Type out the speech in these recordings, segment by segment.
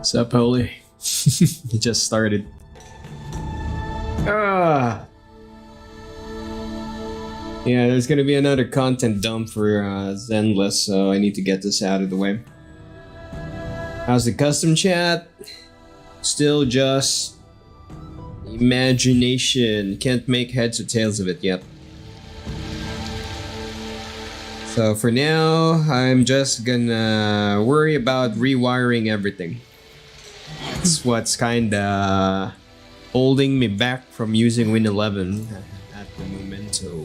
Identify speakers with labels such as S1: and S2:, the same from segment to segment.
S1: What's up, Holy? It just started. Ah. Yeah, there's gonna be another content dump for Zenless, so I need to get this out of the way. How's the custom chat? Still just imagination. Can't make heads or tails of it yet. So for now, I'm just gonna worry about rewiring everything. That's what's kinda holding me back from using Win 11 at the momento.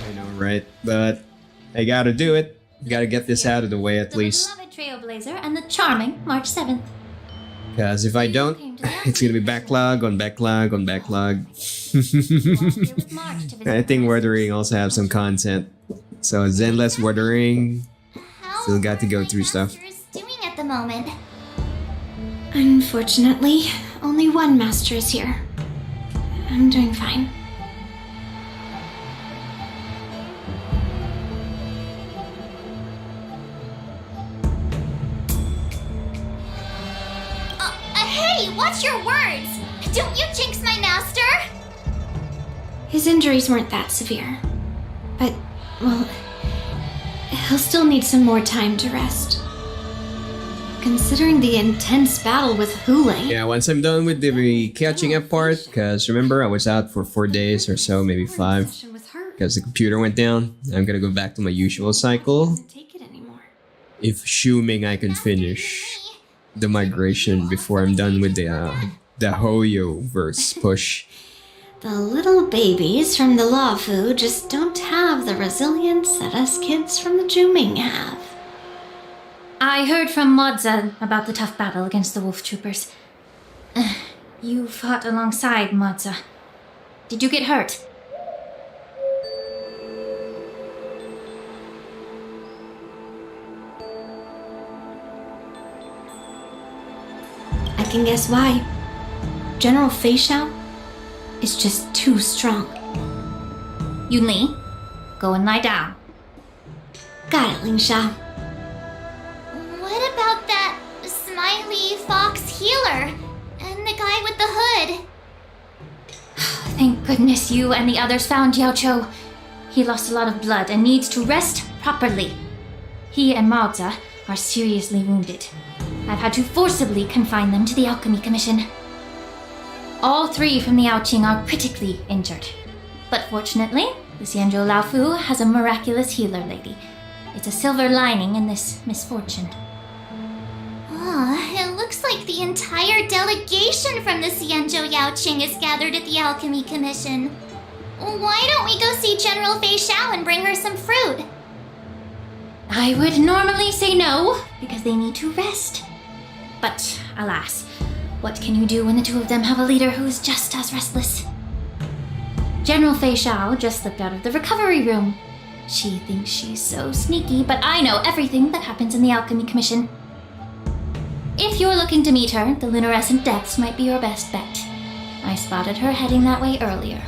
S1: I know, right? But I gotta do it. Gotta get this out of the way at least.
S2: The beloved Trailblazer and the charming March 7th.
S1: Because if I don't, it's gonna be backlog on backlog on backlog. I think Wuthering also have some content. So Zenless Wuthering still got to go through stuff.
S2: Doing at the moment.
S3: Unfortunately, only one master is here. I'm doing fine.
S2: Hey, watch your words! Don't you jinx my master!
S3: His injuries weren't that severe. But, well, he'll still need some more time to rest. Considering the intense battle with Hule.
S1: Yeah, once I'm done with the catching up part, because remember I was out for 4 days or so, maybe 5, because the computer went down. I'm gonna go back to my usual cycle. If assuming I can finish the migration before I'm done with the Hoyo verse push.
S3: The little babies from the Lafu just don't have the resilience that us kids from the Juming have.
S2: I heard from Modza about the tough battle against the wolf troopers. You fought alongside Modza. Did you get hurt?
S3: I can guess why. General Fei Xiao is just too strong.
S2: Yunli, go and lie down.
S3: Got it, Ling Sha.
S2: What about that smiley fox healer and the guy with the hood? Thank goodness you and the others found Yao Cho. He lost a lot of blood and needs to rest properly. He and Maoza are seriously wounded. I've had to forcibly confine them to the Alchemy Commission. All 3 from the Yaoqing are critically injured. But fortunately, the Xianzhou Laofu has a miraculous healer lady. It's a silver lining in this misfortune. It looks like the entire delegation from the Xianzhou Yaoqing is gathered at the Alchemy Commission. Why don't we go see General Fei Xiao and bring her some fruit? I would normally say no, because they need to rest. But, alas, what can you do when the 2 of them have a leader who is just as restless? General Fei Xiao just slipped out of the recovery room. She thinks she's so sneaky, but I know everything that happens in the Alchemy Commission. If you're looking to meet her, the Lunarescent Depths might be your best bet. I spotted her heading that way earlier.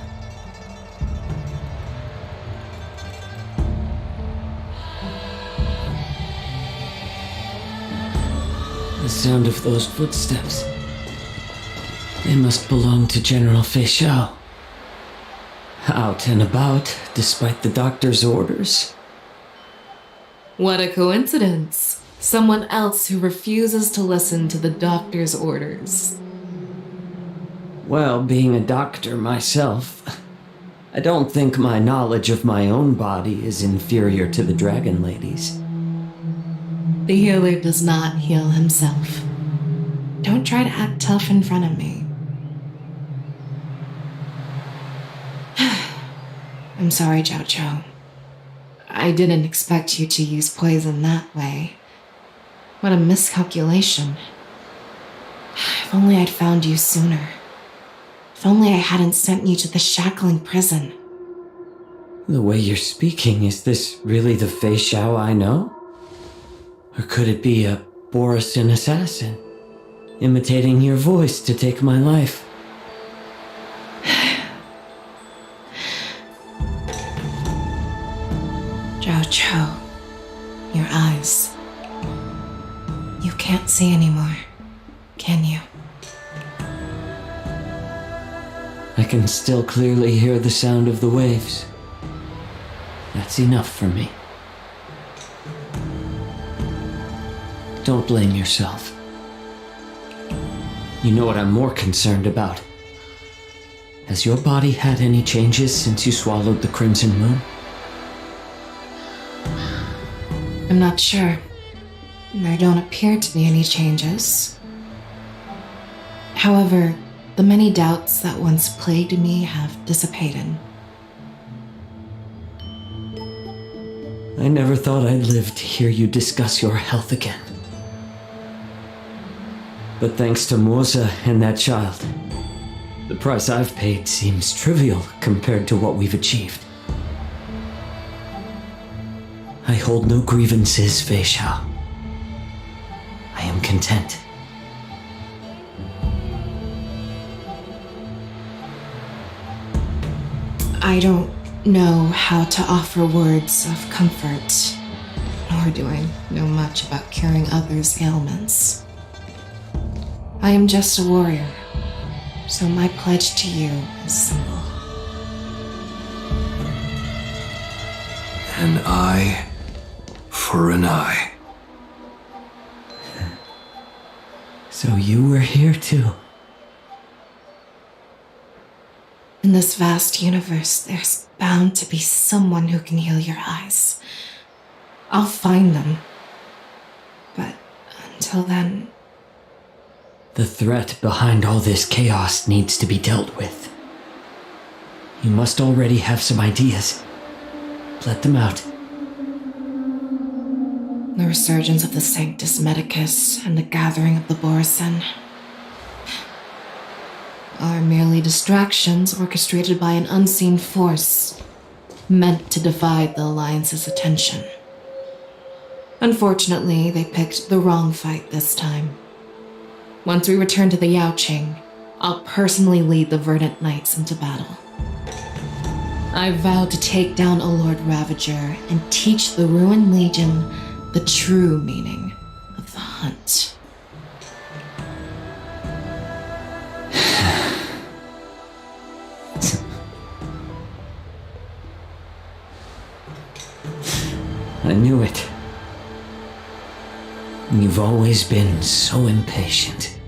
S4: The sound of those footsteps. They must belong to General Fei Xiao. Out and about, despite the doctor's orders.
S5: What a coincidence. Someone else who refuses to listen to the doctor's orders.
S4: Well, being a doctor myself, I don't think my knowledge of my own body is inferior to the Dragon Lady's.
S5: The healer does not heal himself. Don't try to act tough in front of me. I'm sorry, Jiao Cho. I didn't expect you to use poison that way. What a miscalculation. If only I'd found you sooner. If only I hadn't sent you to the shackling prison.
S4: The way you're speaking, is this really the Fei Xiao I know? Or could it be a Borisin assassin, imitating your voice to take my life?
S5: Jiao Cho, your eyes. You can't see anymore, can you?
S4: I can still clearly hear the sound of the waves. That's enough for me. Don't blame yourself. You know what I'm more concerned about? Has your body had any changes since you swallowed the Crimson Moon?
S5: I'm not sure. There don't appear to be any changes. However, the many doubts that once plagued me have dissipated.
S4: I never thought I'd live to hear you discuss your health again. But thanks to Moza and that child, the price I've paid seems trivial compared to what we've achieved. I hold no grievances, Fei Xiao. I am content.
S5: I don't know how to offer words of comfort, nor do I know much about curing others' ailments. I am just a warrior, so my pledge to you is simple.
S6: An eye for an eye.
S4: So you were here too.
S5: In this vast universe, there's bound to be someone who can heal your eyes. I'll find them. But until then...
S4: The threat behind all this chaos needs to be dealt with. You must already have some ideas. Let them out.
S5: The resurgence of the Sanctus Medicus and the gathering of the Borisin are merely distractions orchestrated by an unseen force meant to divide the Alliance's attention. Unfortunately, they picked the wrong fight this time. Once we return to the Yaoqing, I'll personally lead the Verdant Knights into battle. I vowed to take down a Lord Ravager and teach the Ruined Legion the true meaning of the hunt.
S4: I knew it. You've always been so impatient.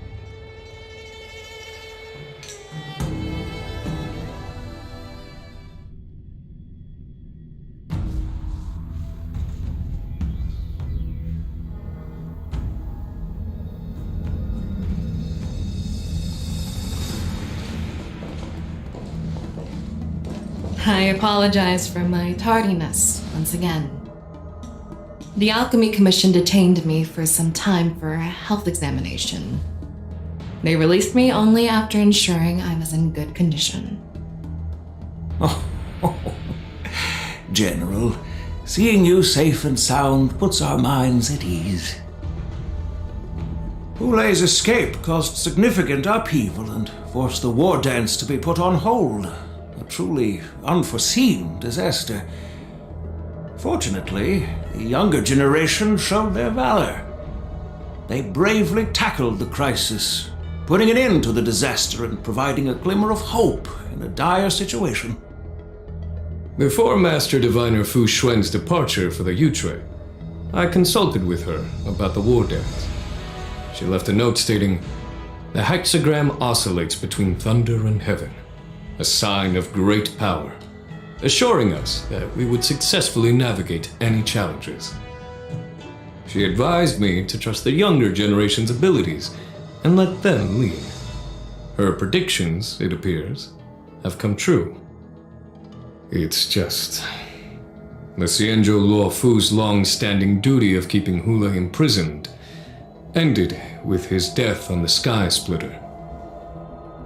S5: I apologize for my tardiness once again. The Alchemy Commission detained me for some time for a health examination. They released me only after ensuring I was in good condition.
S6: General, seeing you safe and sound puts our minds at ease. Hulei's escape caused significant upheaval and forced the war dance to be put on hold. A truly unforeseen disaster. Fortunately, the younger generation showed their valor. They bravely tackled the crisis, putting an end to the disaster and providing a glimmer of hope in a dire situation.
S7: Before Master Diviner Fu Xuan's departure for the Yutre, I consulted with her about the war dance. She left a note stating, "The hexagram oscillates between thunder and heaven, a sign of great power, assuring us that we would successfully navigate any challenges." She advised me to trust the younger generation's abilities and let them lead. Her predictions, it appears, have come true. It's just... the Xianzhou Luo Fu's long-standing duty of keeping Hulei imprisoned ended with his death on the Sky Splitter.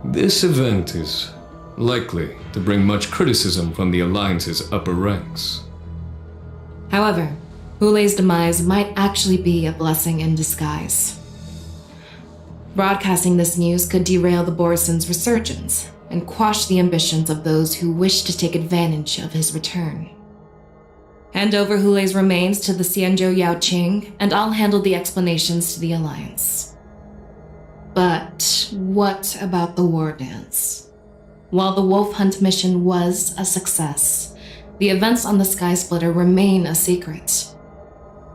S7: This event is likely to bring much criticism from the Alliance's upper ranks.
S5: However, Hulei's demise might actually be a blessing in disguise. Broadcasting this news could derail the Borisin's resurgence and quash the ambitions of those who wish to take advantage of his return. Hand over Hule's remains to the Xianzhou Yaoqing, and I'll handle the explanations to the Alliance. But what about the war dance? While the Wolf Hunt mission was a success, the events on the Sky Splitter remain a secret.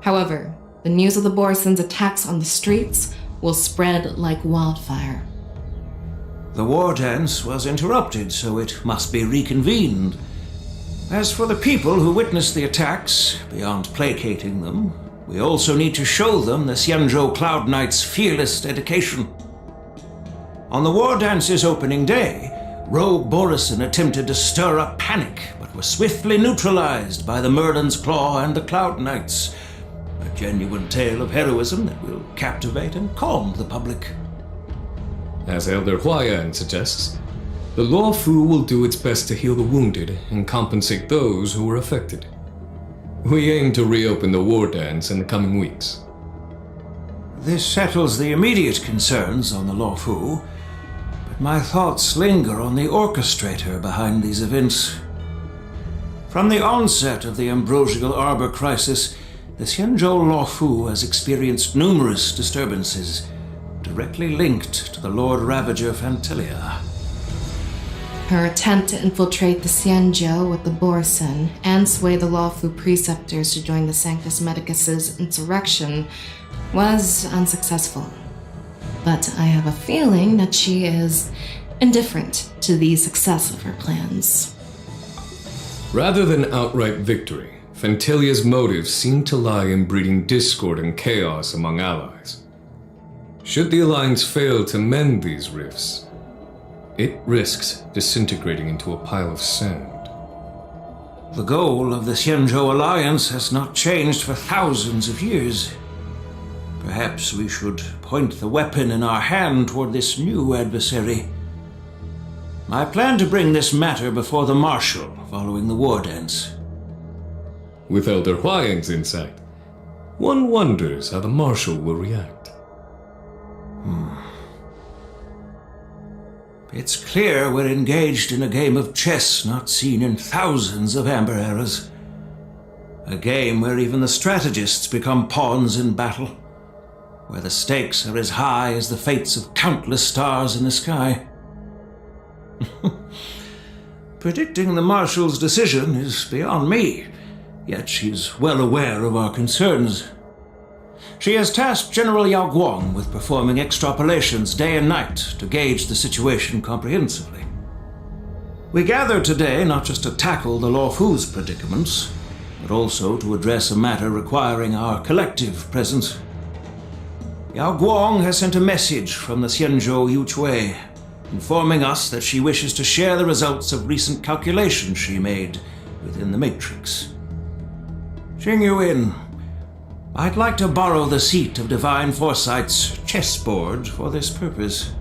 S5: However, the news of the Borison's attacks on the streets will spread like wildfire.
S6: The war dance was interrupted, so it must be reconvened. As for the people who witnessed the attacks, beyond placating them, we also need to show them the Xianzhou Cloud Knight's fearless dedication. On the war dance's opening day, Rogue Borison attempted to stir up panic, but was swiftly neutralized by the Merlin's Claw and the Cloud Knights. A genuine tale of heroism that will captivate and calm the public.
S7: As Elder Huayan suggests, the Law Fu will do its best to heal the wounded and compensate those who were affected. We aim to reopen the war dance in the coming weeks.
S6: This settles the immediate concerns on the Law Fu, but my thoughts linger on the orchestrator behind these events. From the onset of the Ambrosial Arbor crisis, the Xianzhou Law Fu has experienced numerous disturbances, directly linked to the Lord Ravager Fantilia.
S5: Her attempt to infiltrate the Xianzhou with the Borison and sway the Lawfu preceptors to join the Sanctus Medicus's insurrection was unsuccessful. But I have a feeling that she is indifferent to the success of her plans.
S7: Rather than outright victory, Fantilia's motives seem to lie in breeding discord and chaos among allies. Should the Alliance fail to mend these rifts, it risks disintegrating into a pile of sand.
S6: The goal of the Xianzhou Alliance has not changed for thousands of years. Perhaps we should point the weapon in our hand toward this new adversary. I plan to bring this matter before the Marshal following the war dance.
S7: With Elder Huayan's insight, one wonders how the Marshal will react.
S6: It's clear we're engaged in a game of chess not seen in thousands of Amber eras. A game where even the strategists become pawns in battle, where the stakes are as high as the fates of countless stars in the sky. Predicting the Marshal's decision is beyond me, yet she's well aware of our concerns. She has tasked General Yao Guang with performing extrapolations day and night to gauge the situation comprehensively. We gathered today not just to tackle the Law Fu's predicaments, but also to address a matter requiring our collective presence. Yao Guang has sent a message from the Xianzhou Yuchui, informing us that she wishes to share the results of recent calculations she made within the Matrix. Jing Yuin, I'd like to borrow the seat of Divine Foresight's chessboard for this purpose.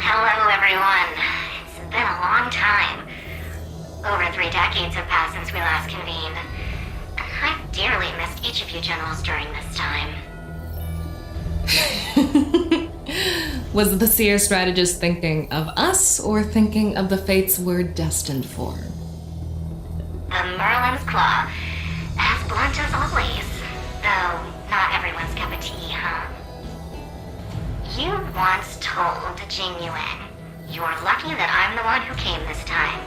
S2: Hello, everyone. It's been a long time. Over 3 decades have passed since we last convened. I've dearly missed each of you generals during this time.
S5: Was the Seer strategist thinking of us or thinking of the fates we're destined for?
S2: The Merlin's Claw. As blunt as always. Though not everyone's cup of tea, huh? You once told Jing Yuan, "You're lucky that I'm the one who came this time.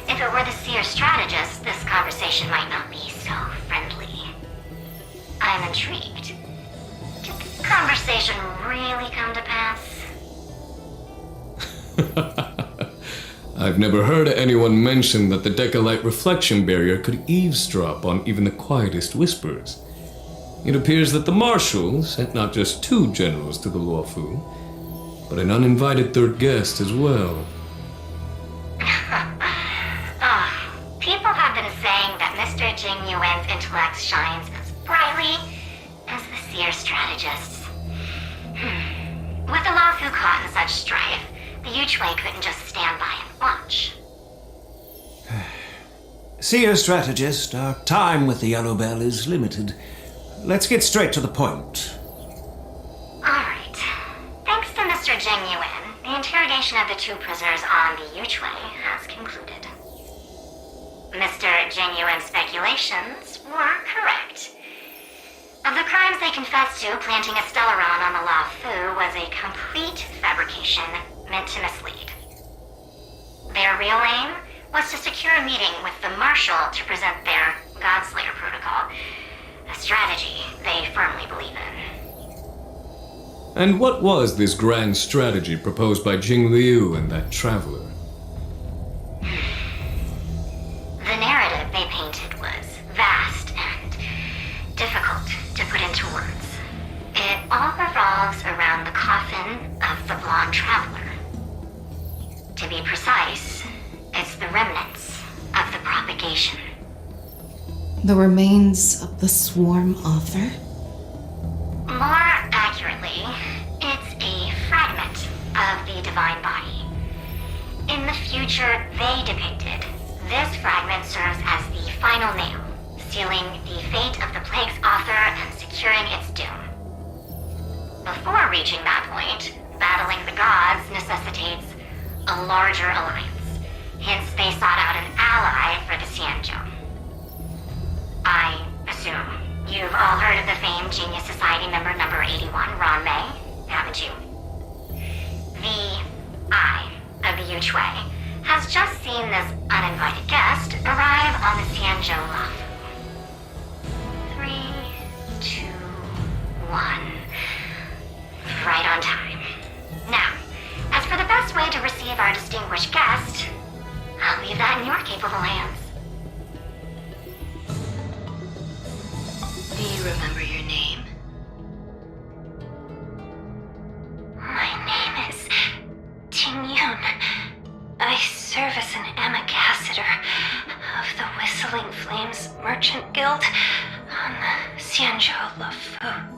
S2: If it were the Seer strategist, this conversation might not be so friendly." I'm intrigued. Did this conversation really come to pass?
S7: I've never heard anyone mention that the Decalite reflection barrier could eavesdrop on even the quietest whispers. It appears that the Marshal sent not just 2 generals to the Luofu, but an uninvited 3rd guest as well.
S2: People have been saying that Mr. Jing Yuan's intellect shines as brightly as the Seer strategist's. With the Luofu caught in such strife, the Yuchui couldn't just stand by and watch.
S6: Seer strategist, our time with the Yellow Bell is limited. Let's get straight to the point.
S2: Alright. Thanks to Mr.
S8: Master Jing Yuan, the interrogation of the two prisoners on the Yuchwei has concluded. Mr. Jing Yuan's speculations were correct. Of the crimes they confessed to, planting a Stellaron on the La Fu was a complete fabrication meant to mislead. Their real aim was to secure a meeting with the Marshal to present their Godslayer protocol, a strategy they firmly believe in.
S7: And what was this grand strategy proposed by Jing Liu and that traveler?
S8: The narrative they painted was vast and difficult to put into words. It all revolves around the coffin of the blonde traveler. To be precise, it's the remnants of the propagation.
S5: The remains of the swarm author?
S8: More accurately, it's a fragment of the divine body. In the future they depicted, this fragment serves as the final nail, sealing the fate of the plague's author and securing its doom. Before reaching that point, battling the gods necessitates a larger alliance. Hence, they sought out an ally for the Xianzhou. I assume you've all heard of the famed Genius Society member number 81, Ron Mei, haven't you? The Eye of the Yuchwei has just seen this uninvited guest arrive on the Xianzhou Lafu. 3, 2, 1. Right on time. Now, as for the best way to receive our distinguished guest, I'll leave that in your capable hands.
S9: Do you remember your name?
S8: My name is Ting Yun. I serve as an ambassador of the Whistling Flames Merchant Guild on the Xianzhou Lafu.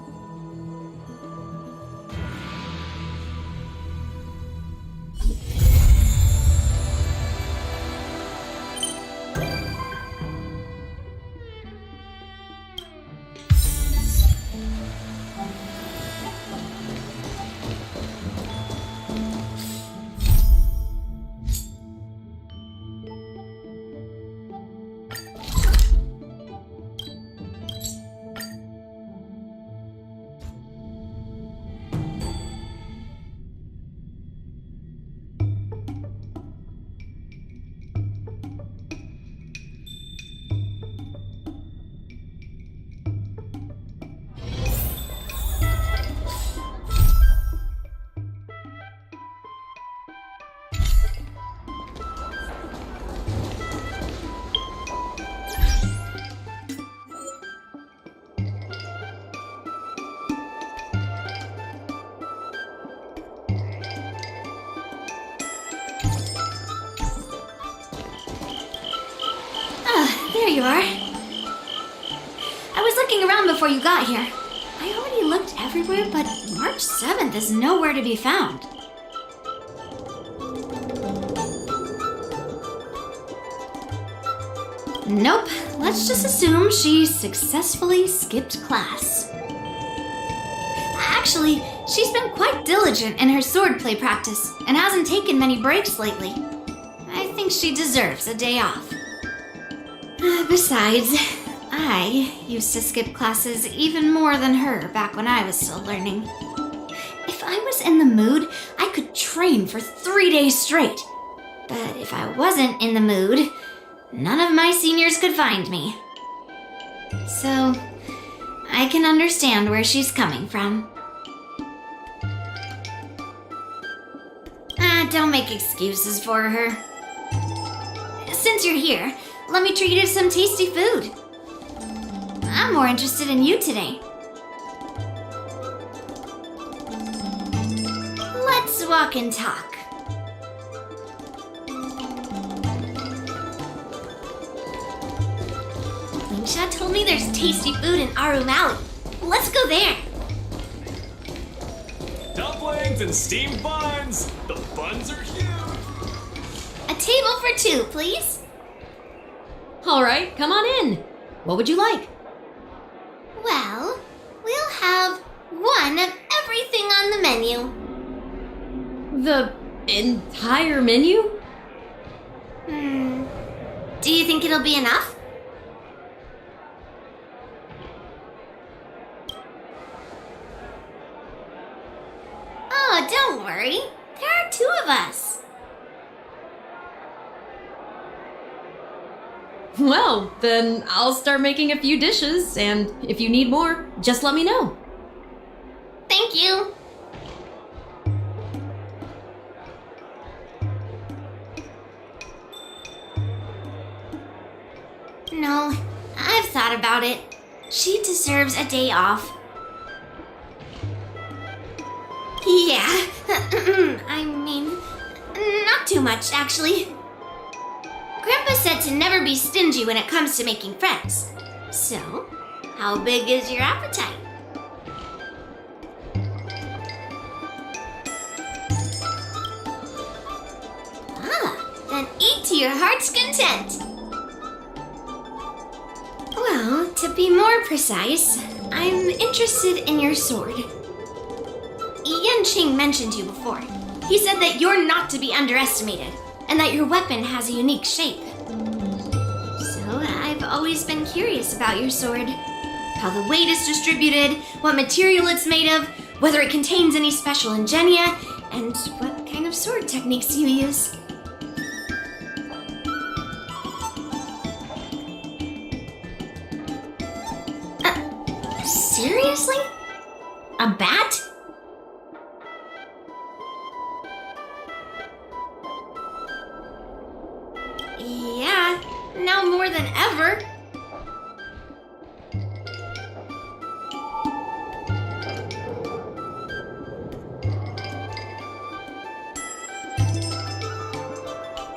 S3: There you are. I was looking around before you got here. I already looked everywhere, but March 7th is nowhere to be found. Nope, let's just assume she successfully skipped class. Actually, she's been quite diligent in her swordplay practice and hasn't taken many breaks lately. I think she deserves a day off. Besides, I used to skip classes even more than her back when I was still learning. If I was in the mood, I could train for 3 days straight. But if I wasn't in the mood, none of my seniors could find me. So, I can understand where she's coming from. Don't make excuses for her. Since you're here, let me treat you to some tasty food. I'm more interested in you today. Let's walk and talk. Lingsha told me there's tasty food in Aru Valley. Let's go there.
S10: Dumplings and steamed buns! The buns are huge!
S3: A table for two, please.
S11: All right, come on in. What would you like?
S2: Well, we'll have one of everything on the menu.
S11: The entire menu?
S2: Do you think it'll be enough? Oh, don't worry. There are 2 of us.
S11: Well, then I'll start making a few dishes, and if you need more, just let me know.
S2: Thank you. No, I've thought about it. She deserves a day off. Yeah, I mean, not too much, actually. Grandpa said to never be stingy when it comes to making friends. So, how big is your appetite? Then eat to your heart's content. Well, to be more precise, I'm interested in your sword. Yanqing mentioned you before. He said that you're not to be underestimated, and that your weapon has a unique shape. So I've always been curious about your sword. How the weight is distributed, what material it's made of, whether it contains any special ingenia, and what kind of sword techniques you use. Seriously? A bat? Yeah, now more than ever.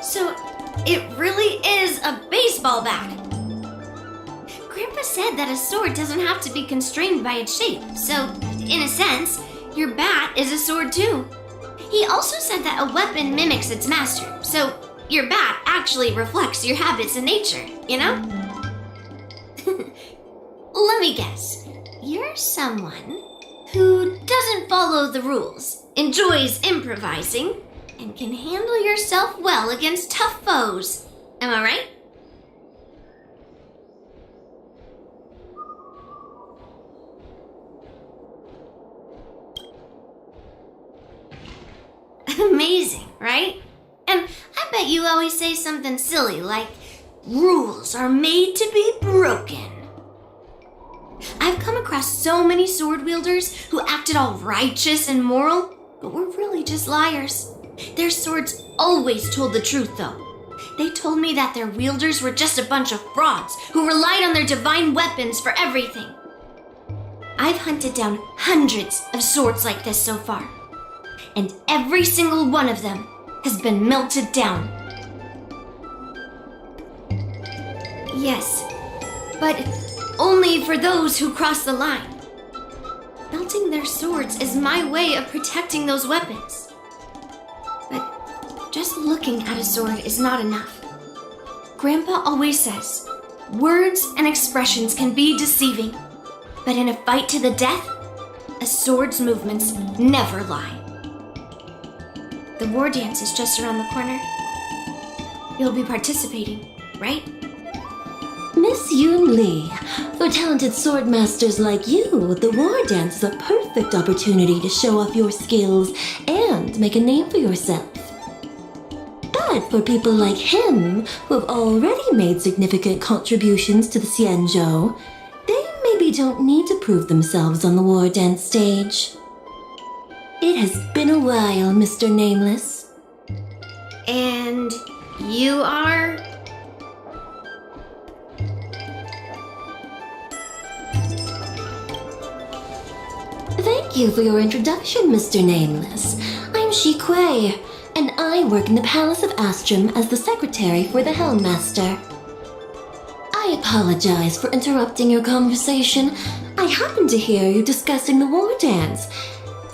S2: So, it really is a baseball bat. Grandpa said that a sword doesn't have to be constrained by its shape, so, in a sense, your bat is a sword too. He also said that a weapon mimics its master, so your bat actually reflects your habits and nature, you know? Let me guess. You're someone who doesn't follow the rules, enjoys improvising, and can handle yourself well against tough foes. Am I right? Amazing, right? And I bet you always say something silly like, rules are made to be broken. I've come across so many sword wielders who acted all righteous and moral, but were really just liars. Their swords always told the truth, though. They told me that their wielders were just a bunch of frauds who relied on their divine weapons for everything. I've hunted down hundreds of swords like this so far, and every single one of them has been melted down. Yes, but only for those who cross the line. Melting their swords is my way of protecting those weapons. But just looking at a sword is not enough. Grandpa always says, words and expressions can be deceiving, but in a fight to the death, a sword's movements never lie. The war dance is just around the corner. You'll be participating, right?
S12: Miss Yoon Lee, for talented sword masters like you, the war dance is a perfect opportunity to show off your skills and make a name for yourself. But for people like him, who have already made significant contributions to the Xianzhou, they maybe don't need to prove themselves on the war dance stage. It has been a while, Mr. Nameless.
S2: And you are?
S12: Thank you for your introduction, Mr. Nameless. I'm Shi Kuei, and I work in the Palace of Astrum as the secretary for the Helmmaster. I apologize for interrupting your conversation. I happened to hear you discussing the war dance,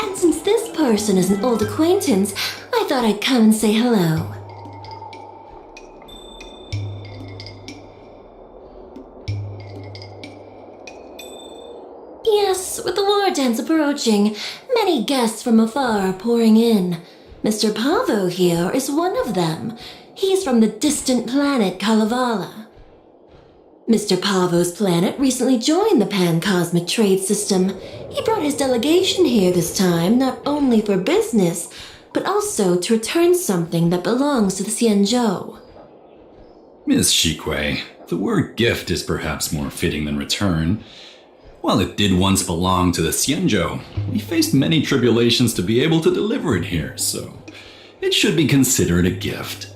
S12: and since this person is an old acquaintance, I thought I'd come and say hello. Yes, with the war dance approaching, many guests from afar are pouring in. Mr. Pavo here is one of them. He's from the distant planet Kalevala. Mr. Pavo's planet recently joined the Pan-Cosmic Trade System. He brought his delegation here this time, not only for business, but also to return something that belongs to the Xianzhou.
S13: Miss Shikui, the word gift is perhaps more fitting than return. While it did once belong to the Xianzhou, we faced many tribulations to be able to deliver it here, so it should be considered a gift.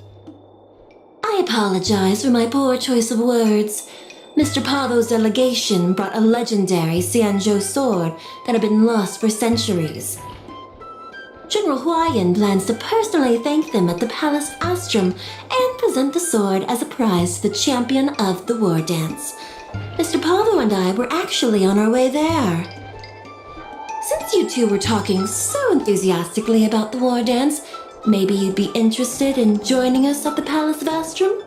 S12: I apologize for my poor choice of words. Mr. Pavo's delegation brought a legendary Xianzhou sword that had been lost for centuries. General Huayan plans to personally thank them at the Palace Astrum and present the sword as a prize to the champion of the war dance. Mr. Pavo and I were actually on our way there. Since you two were talking so enthusiastically about the war dance, maybe you'd be interested in joining us at the Palace of Astrum?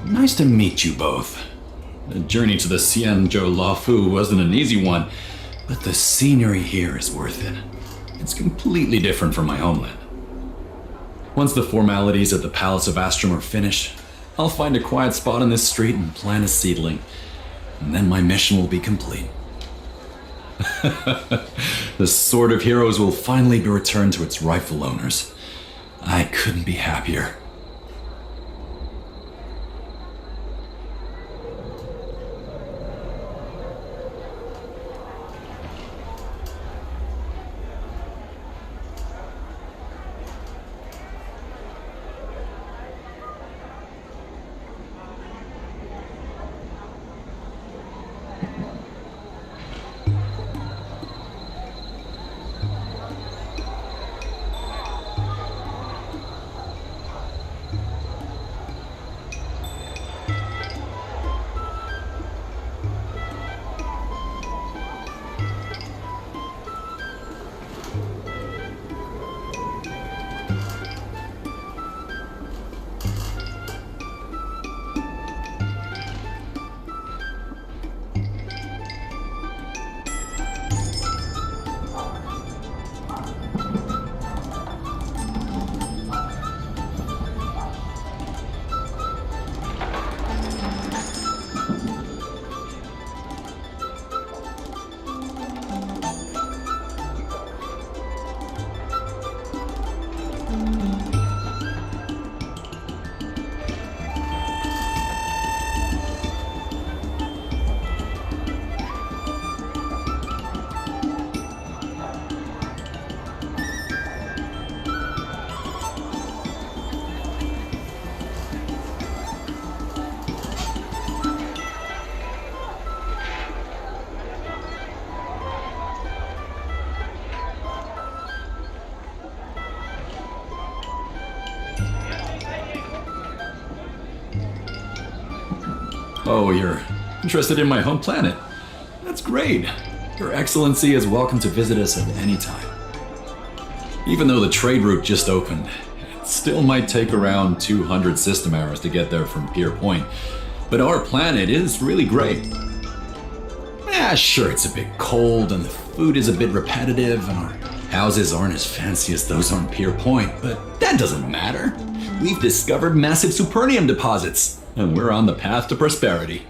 S13: Nice to meet you both. The journey to the Xianzhou Lafu wasn't an easy one, but the scenery here is worth it. It's completely different from my homeland. Once the formalities at the Palace of Astrum are finished, I'll find a quiet spot on this street and plant a seedling, and then my mission will be complete. The Sword of Heroes will finally be returned to its rightful owners. I couldn't be happier. Oh, you're interested in my home planet? That's great. Your Excellency is welcome to visit us at any time. Even though the trade route just opened, it still might take around 200 system hours to get there from Pier Point, but our planet is really great. Sure, it's a bit cold and the food is a bit repetitive, and our Houses aren't as fancy as those on Pier Point, but that doesn't matter. We've discovered massive supernium deposits, and we're on the path to prosperity.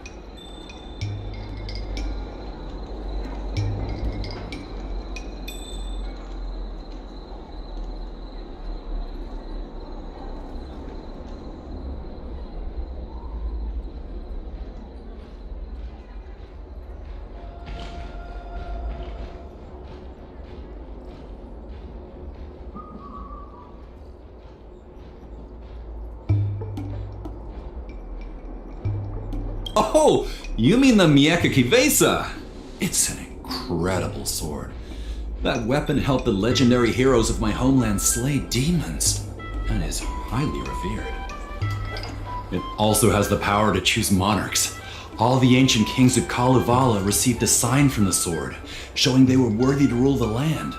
S13: Oh, you mean the Mieka Kivesa? It's an incredible sword. That weapon helped the legendary heroes of my homeland slay demons, and is highly revered. It also has the power to choose monarchs. All the ancient kings of Kalevala received a sign from the sword, showing they were worthy to rule the land.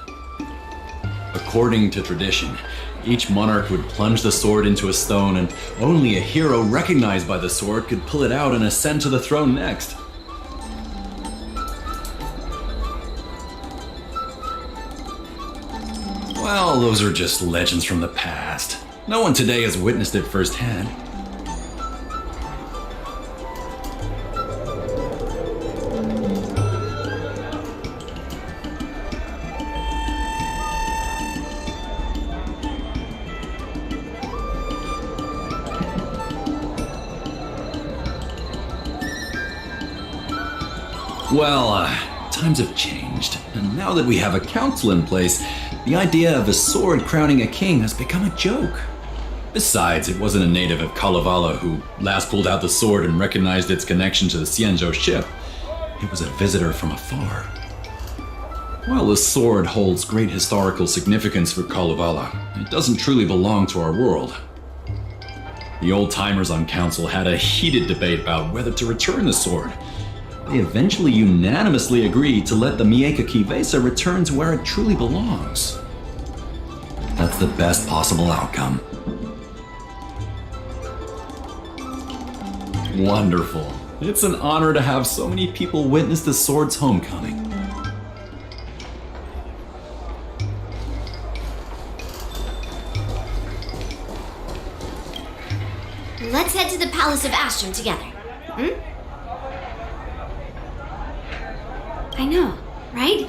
S13: According to tradition, each monarch would plunge the sword into a stone, and only a hero recognized by the sword could pull it out and ascend to the throne next. Well, those are just legends from the past. No one today has witnessed it firsthand. Well, times have changed, and now that we have a council in place, the idea of a sword crowning a king has become a joke. Besides, it wasn't a native of Kalevala who last pulled out the sword and recognized its connection to the Xianzhou ship. It was a visitor from afar. While the sword holds great historical significance for Kalevala, it doesn't truly belong to our world. The old-timers on council had a heated debate about whether to return the sword. They eventually unanimously agreed to let the Mieka Kivesa return to where it truly belongs. That's the best possible outcome. Wonderful. It's an honor to have so many people witness the sword's homecoming.
S3: Let's head to the Palace of Astrum together. I know, right?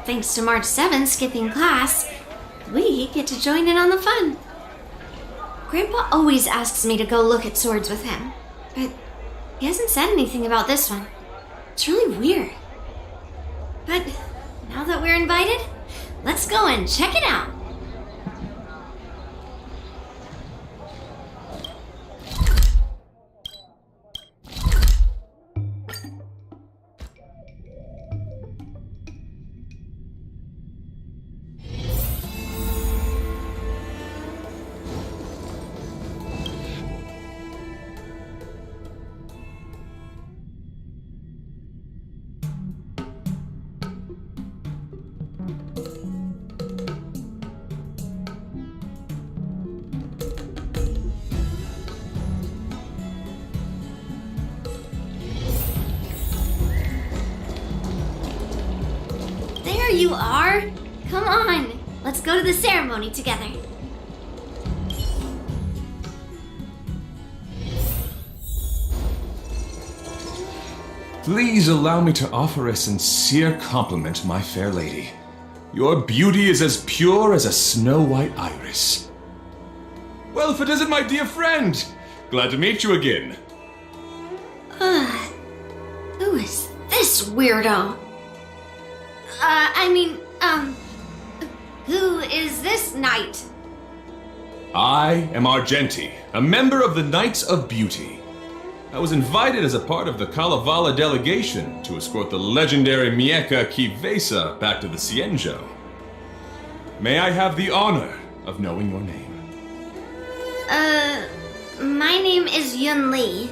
S3: Thanks to March 7th skipping class, we get to join in on the fun. Grandpa always asks me to go look at swords with him, but he hasn't said anything about this one. It's really weird. But now that we're invited, let's go and check it out. There you are! Come on, let's go to the ceremony together.
S10: Please allow me to offer a sincere compliment, my fair lady. Your beauty is as pure as a snow-white iris. Well, if it isn't my dear friend! Glad to meet you again.
S3: Who is this weirdo? Who is this knight?
S10: I am Argenti, a member of the Knights of Beauty. I was invited as a part of the Kalevala delegation to escort the legendary Mieka Kivesa back to the Xianzhou. May I have the honor of knowing your name?
S3: My name is Yun Li.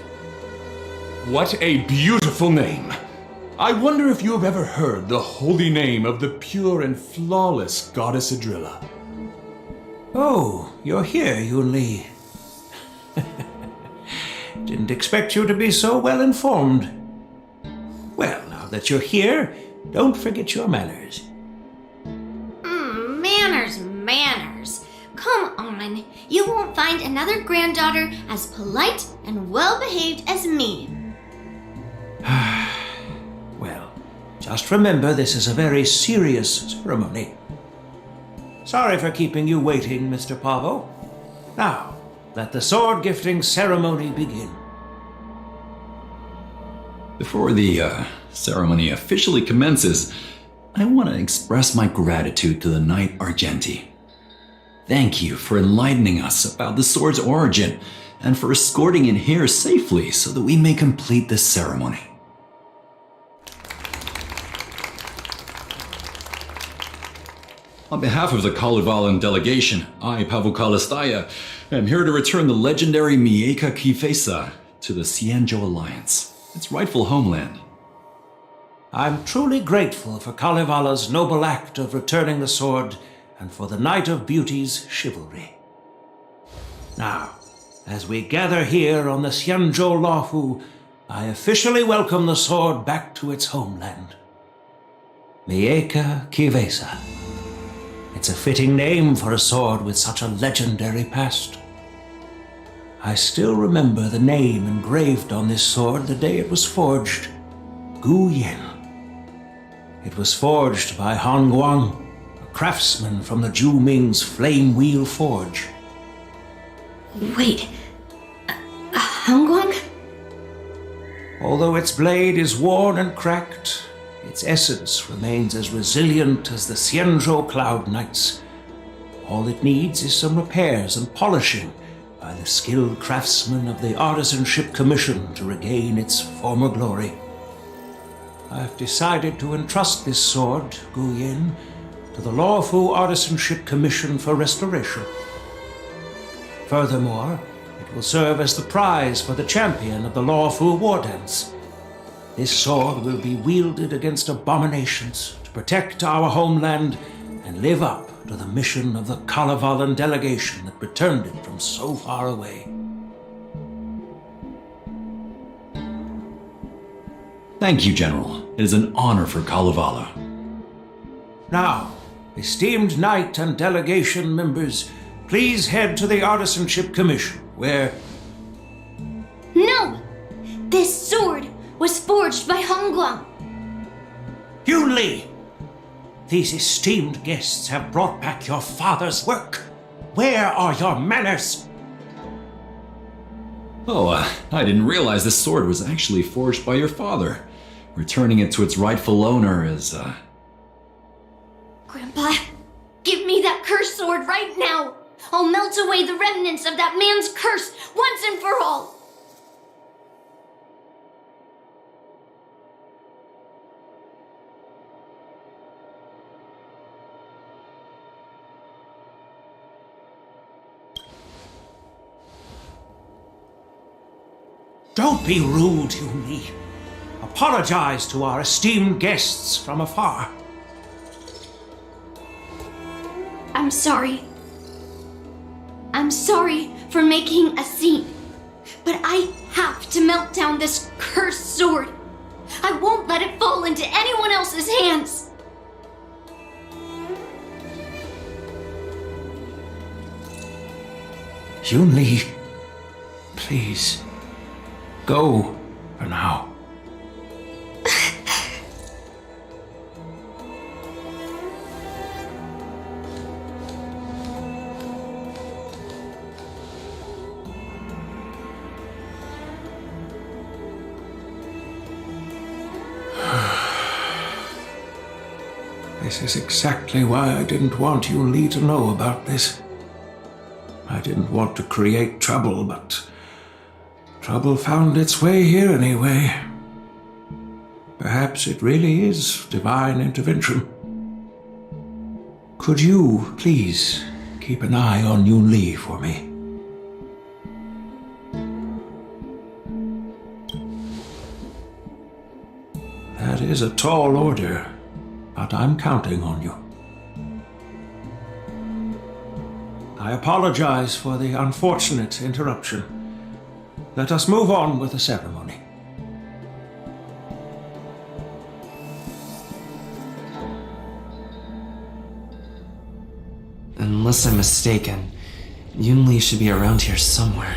S10: What a beautiful name! I wonder if you have ever heard the holy name of the pure and flawless goddess Adrilla.
S6: Oh, you're here, Yun Li. Didn't expect you to be so well informed. Well, now that you're here, don't forget your manners.
S2: manners. Come on, you won't find another granddaughter as polite and well-behaved as me.
S6: Well, just remember this is a very serious ceremony. Sorry for keeping you waiting, Mr. Pavo. Now, let the sword gifting ceremony begin.
S13: Before the ceremony officially commences, I want to express my gratitude to the Knight Argenti. Thank you for enlightening us about the sword's origin and for escorting it here safely so that we may complete this ceremony. On behalf of the Kalevalan delegation, I, Pavel Kalistaya, am here to return the legendary Mieka Kifesa to the Xianzhou Alliance, its rightful homeland.
S6: I'm truly grateful for Kalevala's noble act of returning the sword and for the Knight of Beauty's chivalry. Now, as we gather here on the Xianzhou Luofu, I officially welcome the sword back to its homeland. Mieka Kifesa. It's a fitting name for a sword with such a legendary past. I still remember the name engraved on this sword the day it was forged. Gu Yin. It was forged by Han Guang, a craftsman from the Zhu Ming's Flame Wheel Forge.
S3: Wait, Hongguang?
S6: Although its blade is worn and cracked, its essence remains as resilient as the Xianzhou Cloud Knights. All it needs is some repairs and polishing by the skilled craftsmen of the Artisanship Commission to regain its former glory. I've decided to entrust this sword, Gu Yin, to the Luofu Artisanship Commission for restoration. Furthermore, it will serve as the prize for the champion of the Luofu War Dance. This sword will be wielded against abominations to protect our homeland and live up to the mission of the Kalevalan delegation that returned it from so far away.
S13: Thank you, General. It is an honor for Kalevala.
S6: Now, esteemed knight and delegation members, please head to the Artisanship Commission, where...
S2: No! This sword was forged by Hongguang.
S6: Yun Li! These esteemed guests have brought back your father's work. Where are your manners?
S13: Oh, I didn't realize this sword was actually forged by your father. Returning it to its rightful owner is,
S2: Grandpa, give me that cursed sword right now! I'll melt away the remnants of that man's curse once and for all!
S6: Don't be rude, Yun Li. Apologize to our esteemed guests from afar.
S2: I'm sorry. I'm sorry for making a scene. But I have to melt down this cursed sword. I won't let it fall into anyone else's hands.
S6: Yun Li, please, go for now. This is exactly why I didn't want Yun Li to know about this. I didn't want to create trouble, but trouble found its way here anyway. Perhaps it really is divine intervention. Could you, please, keep an eye on Yun Li for me? That is a tall order, but I'm counting on you. I apologize for the unfortunate interruption. Let us move on with the ceremony.
S14: Unless I'm mistaken, Yunli should be around here somewhere.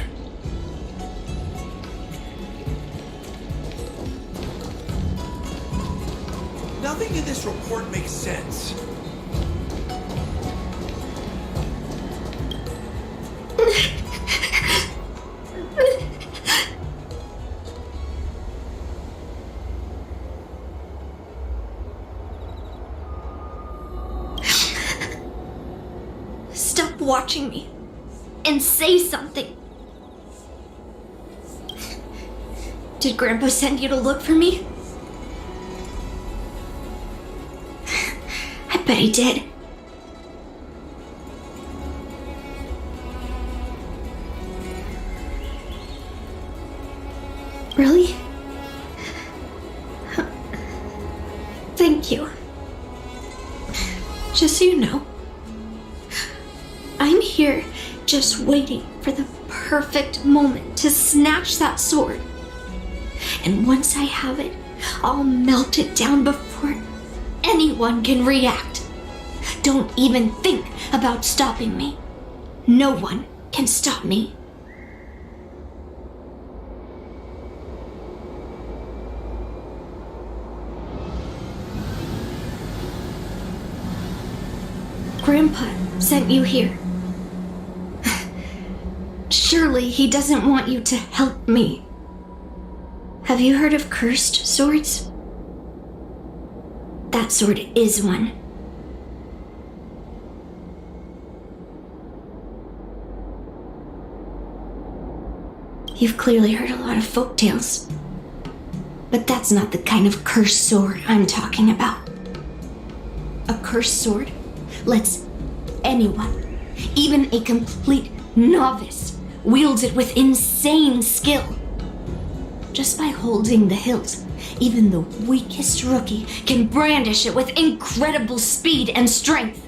S15: Nothing in this report makes sense.
S3: Stop watching me and say something. Did Grandpa send you to look for me? I bet he did. Really? Thank you. Just so you know, I'm here just waiting for the perfect moment to snatch that sword. And once I have it, I'll melt it down before anyone can react. Don't even think about stopping me. No one can stop me. Grandpa sent you here. Surely he doesn't want you to help me. Have you heard of cursed swords? That sword is one. You've clearly heard a lot of folk tales, but that's not the kind of cursed sword I'm talking about. A cursed sword lets anyone, even a complete novice, wield it with insane skill. Just by holding the hilt, even the weakest rookie can brandish it with incredible speed and strength.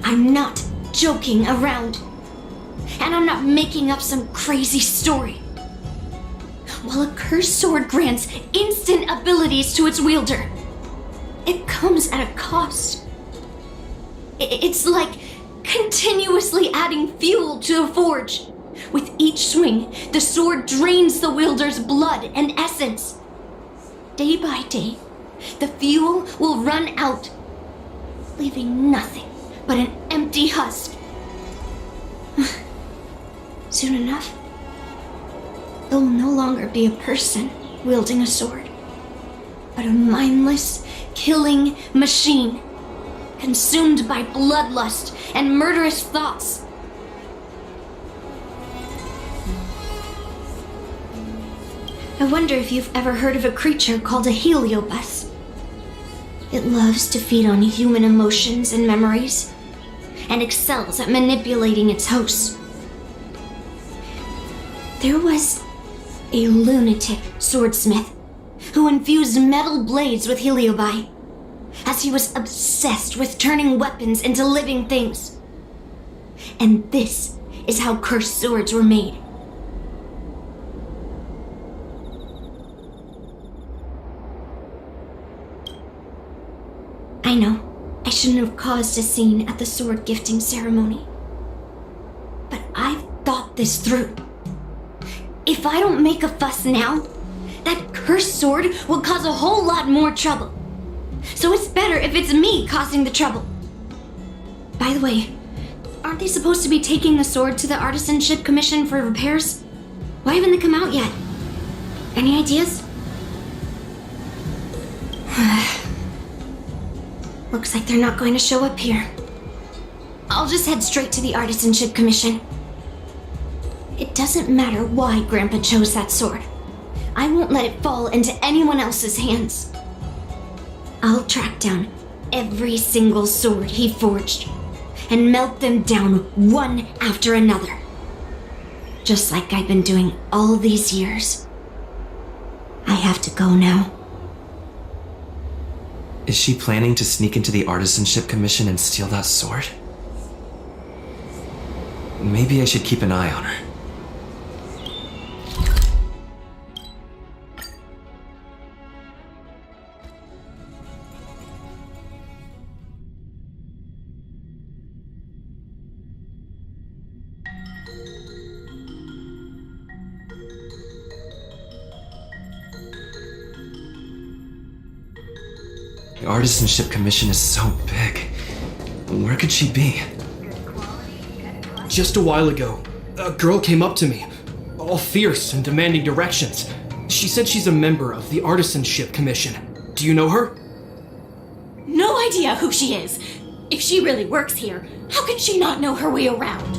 S3: I'm not joking around, and I'm not making up some crazy story. While a cursed sword grants instant abilities to its wielder, it comes at a cost. It's like continuously adding fuel to a forge. With each swing, the sword drains the wielder's blood and essence. Day by day, the fuel will run out, leaving nothing but an empty husk. Soon enough, it will no longer be a person wielding a sword, but a mindless, killing machine, consumed by bloodlust and murderous thoughts. I wonder if you've ever heard of a creature called a heliobus. It loves to feed on human emotions and memories, and excels at manipulating its hosts. There was a lunatic swordsmith who infused metal blades with heliobi, as he was obsessed with turning weapons into living things. And this is how cursed swords were made. I know, I shouldn't have caused a scene at the sword gifting ceremony. But I've thought this through. If I don't make a fuss now, that cursed sword will cause a whole lot more trouble. So it's better if it's me causing the trouble. By the way, aren't they supposed to be taking the sword to the Artisanship Commission for repairs? Why haven't they come out yet? Any ideas? Looks like they're not going to show up here. I'll just head straight to the Artisanship Commission. It doesn't matter why Grandpa chose that sword. I won't let it fall into anyone else's hands. I'll track down every single sword he forged and melt them down one after another. Just like I've been doing all these years. I have to go now.
S14: Is she planning to sneak into the Artisanship Commission and steal that sword? Maybe I should keep an eye on her. The Artisanship Commission is so big. Where could she be?
S16: Just a while ago, a girl came up to me, all fierce and demanding directions. She said she's a member of the Artisanship Commission. Do you know her?
S17: No idea who she is. If she really works here, how can she not know her way around?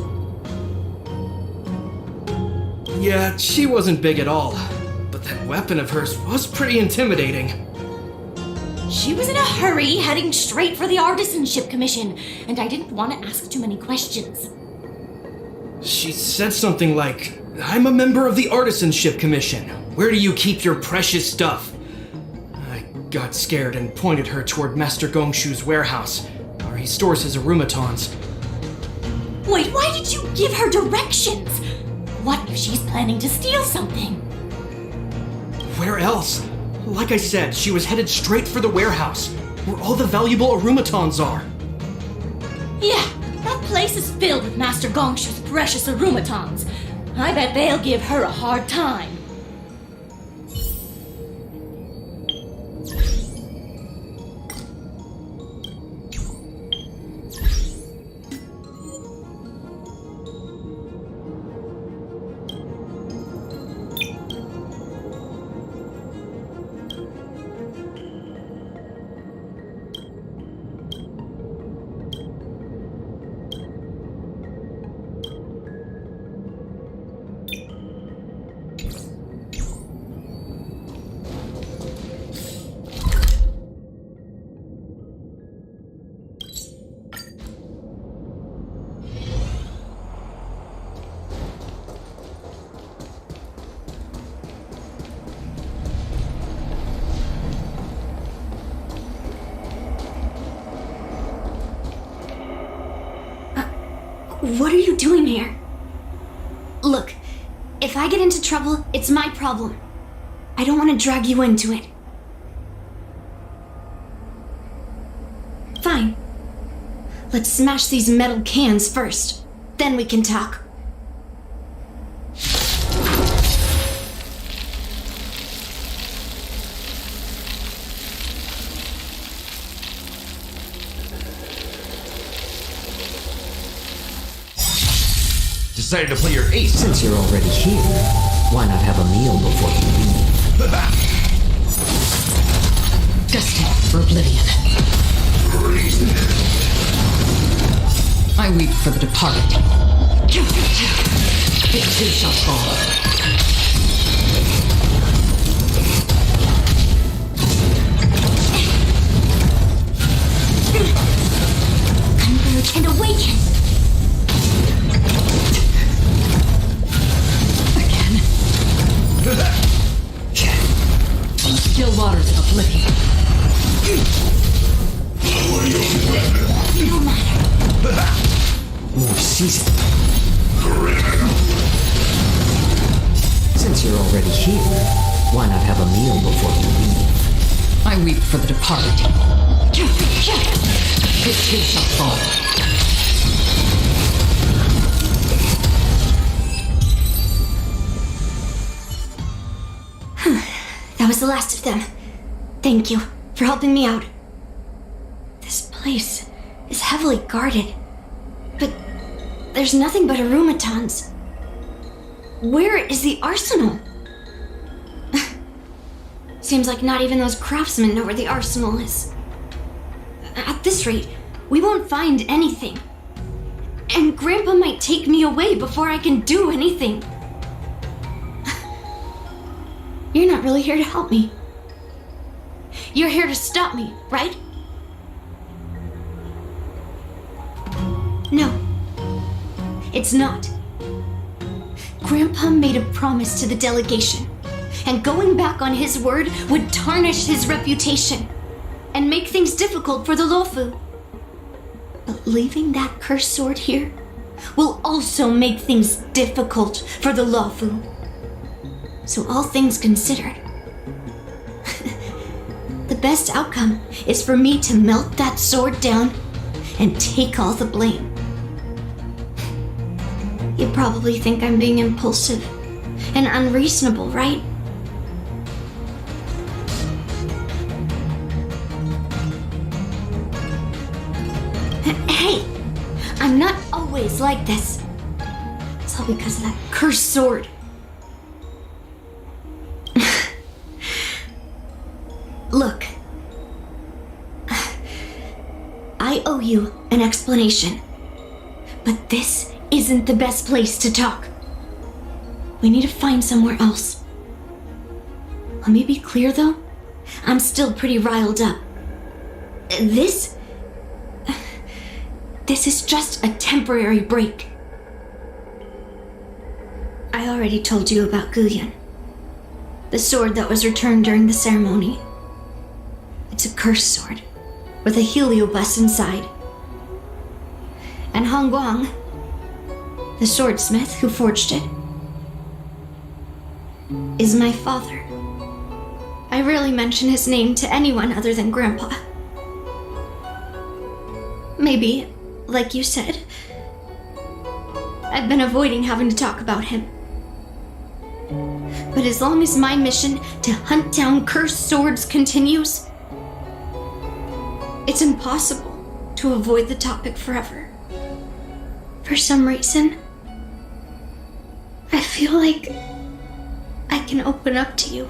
S16: Yeah, she wasn't big at all, but that weapon of hers was pretty intimidating.
S17: She was in a hurry, heading straight for the Artisanship Commission, and I didn't want to ask too many questions.
S16: She said something like, "I'm a member of the Artisanship Commission. Where do you keep your precious stuff?" I got scared and pointed her toward Master Gongshu's warehouse, where he stores his arumatons.
S17: Wait, why did you give her directions? What if she's planning to steal something?
S16: Where else? Like I said, she was headed straight for the warehouse, where all the valuable arumatons are.
S17: Yeah, that place is filled with Master Gongshu's precious arumatons. I bet they'll give her a hard time.
S3: What are you doing here? Look, if I get into trouble, it's my problem. I don't want to drag you into it. Fine. Let's smash these metal cans first. Then we can talk.
S15: Decided to play your ace.
S4: Since you're already here, why not have a meal before you leave?
S18: Destined for oblivion. I weep for the departed. It too shall fall.
S2: Converge and awaken!
S18: From the still waters of oblivion.
S2: No matter.
S4: More season. Since you're already here, why not have a meal before you leave?
S18: I weep for the departed. It too shall fall.
S3: That was the last of them. Thank you for helping me out. This place is heavily guarded, but there's nothing but arumatons. Where is the arsenal? Seems like not even those craftsmen know where the arsenal is. At this rate, we won't find anything. And Grandpa might take me away before I can do anything. You're not really here to help me. You're here to stop me, right? No. It's not. Grandpa made a promise to the delegation, and going back on his word would tarnish his reputation and make things difficult for the Lofu. But leaving that cursed sword here will also make things difficult for the Lofu. So all things considered, the best outcome is for me to melt that sword down and take all the blame. You probably think I'm being impulsive and unreasonable, right? I'm not always like this. It's all because of that cursed sword. Look. I owe you an explanation. But this isn't the best place to talk. We need to find somewhere else. Let me be clear though. I'm still pretty riled up. This is just a temporary break. I already told you about Guyan. The sword that was returned during the ceremony. It's a cursed sword, with a heliobus inside. And Hongguang, the swordsmith who forged it, is my father. I rarely mention his name to anyone other than Grandpa. Maybe, like you said, I've been avoiding having to talk about him. But as long as my mission to hunt down cursed swords continues, it's impossible to avoid the topic forever. For some reason, I feel like I can open up to you.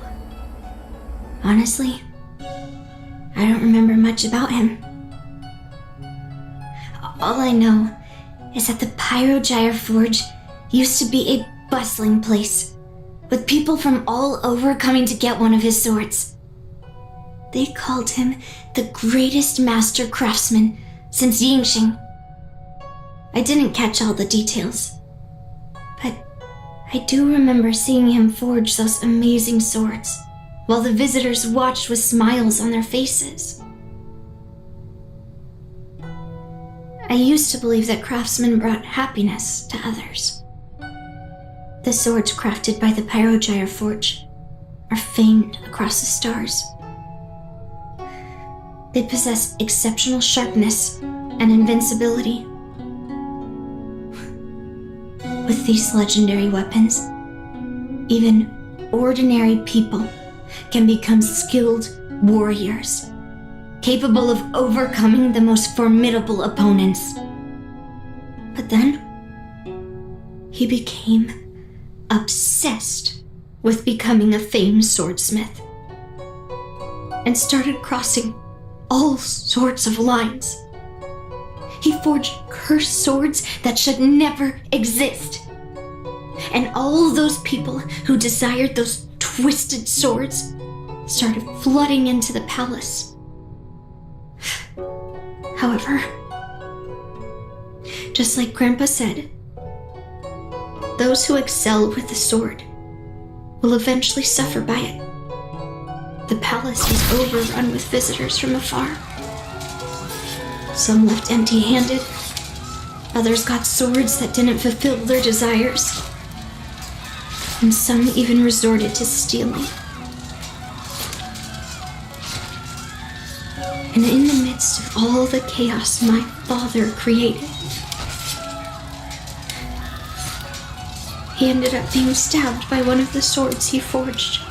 S3: Honestly, I don't remember much about him. All I know is that the Pyrogyre Forge used to be a bustling place, with people from all over coming to get one of his swords. They called him the greatest master craftsman since Yingxing. I didn't catch all the details, but I do remember seeing him forge those amazing swords, while the visitors watched with smiles on their faces. I used to believe that craftsmen brought happiness to others. The swords crafted by the Pyrogyre Forge are famed across the stars. They possess exceptional sharpness and invincibility. With these legendary weapons, even ordinary people can become skilled warriors, capable of overcoming the most formidable opponents. But then, he became obsessed with becoming a famed swordsmith, and started crossing all sorts of lines. He forged cursed swords that should never exist. And all those people who desired those twisted swords started flooding into the palace. However, just like Grandpa said, those who excel with the sword will eventually suffer by it. The palace was overrun with visitors from afar. Some left empty-handed. Others got swords that didn't fulfill their desires. And some even resorted to stealing. And in the midst of all the chaos my father created, he ended up being stabbed by one of the swords he forged.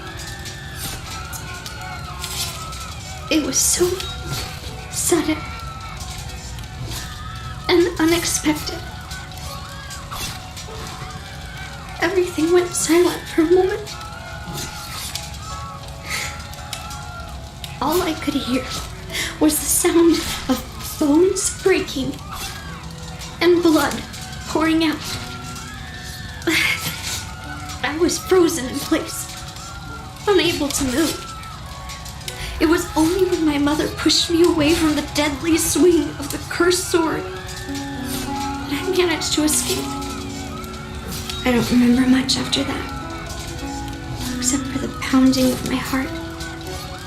S3: It was so sudden and unexpected. Everything went silent for a moment. All I could hear was the sound of bones breaking and blood pouring out. I was frozen in place, unable to move. It was only when my mother pushed me away from the deadly swing of the cursed sword that I managed to escape. I don't remember much after that, except for the pounding of my heart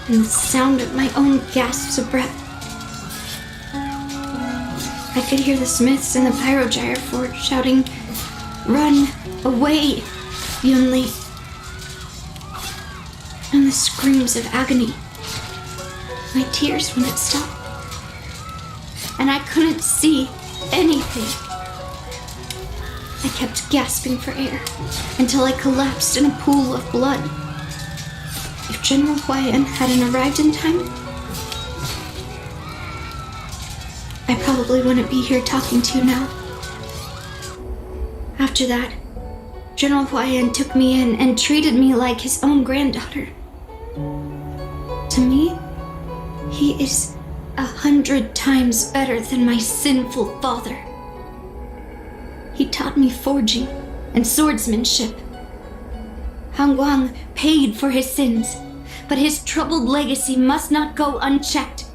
S3: and the sound of my own gasps of breath. I could hear the smiths in the Pyrogyre Forge shouting, "Run away, Yunli!" and the screams of agony. My tears wouldn't stop, and I couldn't see anything. I kept gasping for air until I collapsed in a pool of blood. If General Huayan hadn't arrived in time, I probably wouldn't be here talking to you now. After that, General Huayan took me in and treated me like his own granddaughter. To me, he is 100 times better than my sinful father. He taught me forging and swordsmanship. Hangguang paid for his sins, but his troubled legacy must not go unchecked.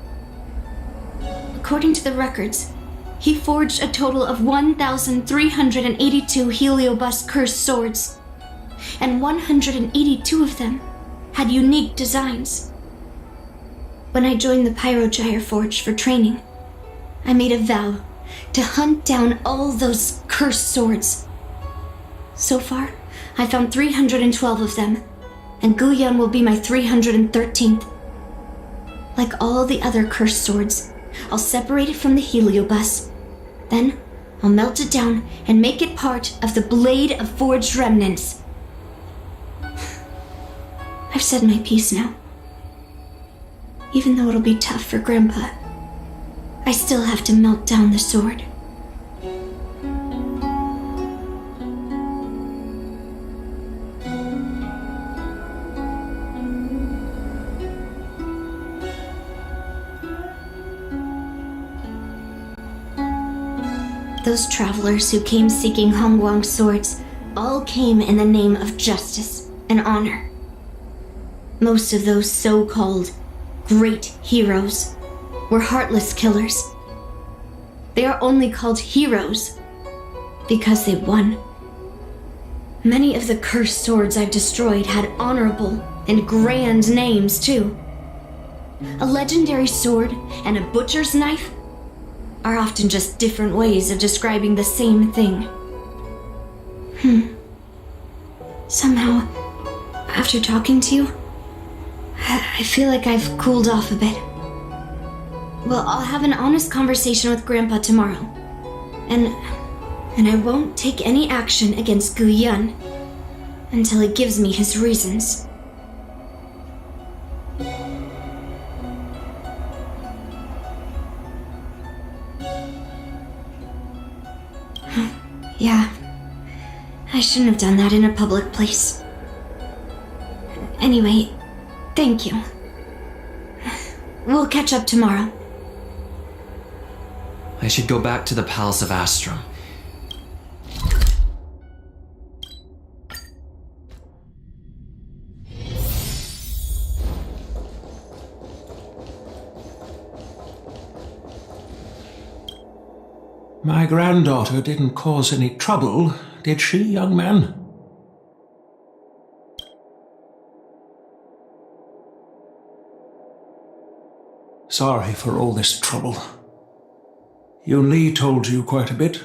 S3: According to the records, he forged a total of 1,382 Heliobus cursed swords, and 182 of them had unique designs. When I joined the Pyrogyre Forge for training, I made a vow to hunt down all those cursed swords. So far, I found 312 of them, and Guyan will be my 313th. Like all the other cursed swords, I'll separate it from the Heliobus. Then, I'll melt it down and make it part of the Blade of Forged Remnants. I've said my piece now. Even though it'll be tough for Grandpa, I still have to melt down the sword. Those travelers who came seeking Hongguang's swords all came in the name of justice and honor. Most of those so-called great heroes were heartless killers. They are only called heroes because they won. Many of the cursed swords I've destroyed had honorable and grand names too. A legendary sword and a butcher's knife are often just different ways of describing the same thing. Somehow, after talking to you, I feel like I've cooled off a bit. Well, I'll have an honest conversation with Grandpa tomorrow. And I won't take any action against Gu Yun until he gives me his reasons. Yeah, I shouldn't have done that in a public place. Anyway, thank you. We'll catch up tomorrow.
S14: I should go back to the Palace of Astrum.
S6: My granddaughter didn't cause any trouble, did she, young man? Sorry for all this trouble. Yun Li told you quite a bit.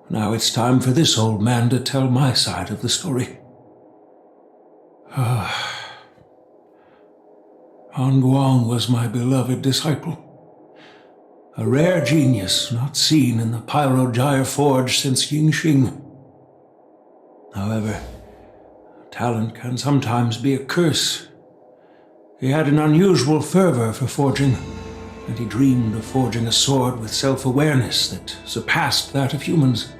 S6: Now it's time for this old man to tell my side of the story. Hongguang was my beloved disciple. A rare genius not seen in the Pyrogyre Forge since Yingxing. However, talent can sometimes be a curse. He had an unusual fervor for forging, and he dreamed of forging a sword with self-awareness that surpassed that of humans.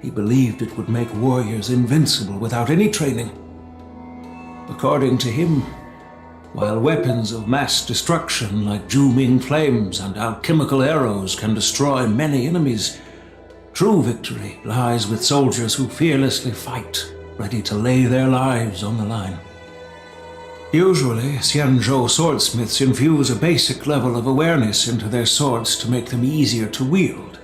S6: He believed it would make warriors invincible without any training. According to him, while weapons of mass destruction like Ju-Ming flames and alchemical arrows can destroy many enemies, true victory lies with soldiers who fearlessly fight, ready to lay their lives on the line. Usually, Xianzhou swordsmiths infuse a basic level of awareness into their swords to make them easier to wield.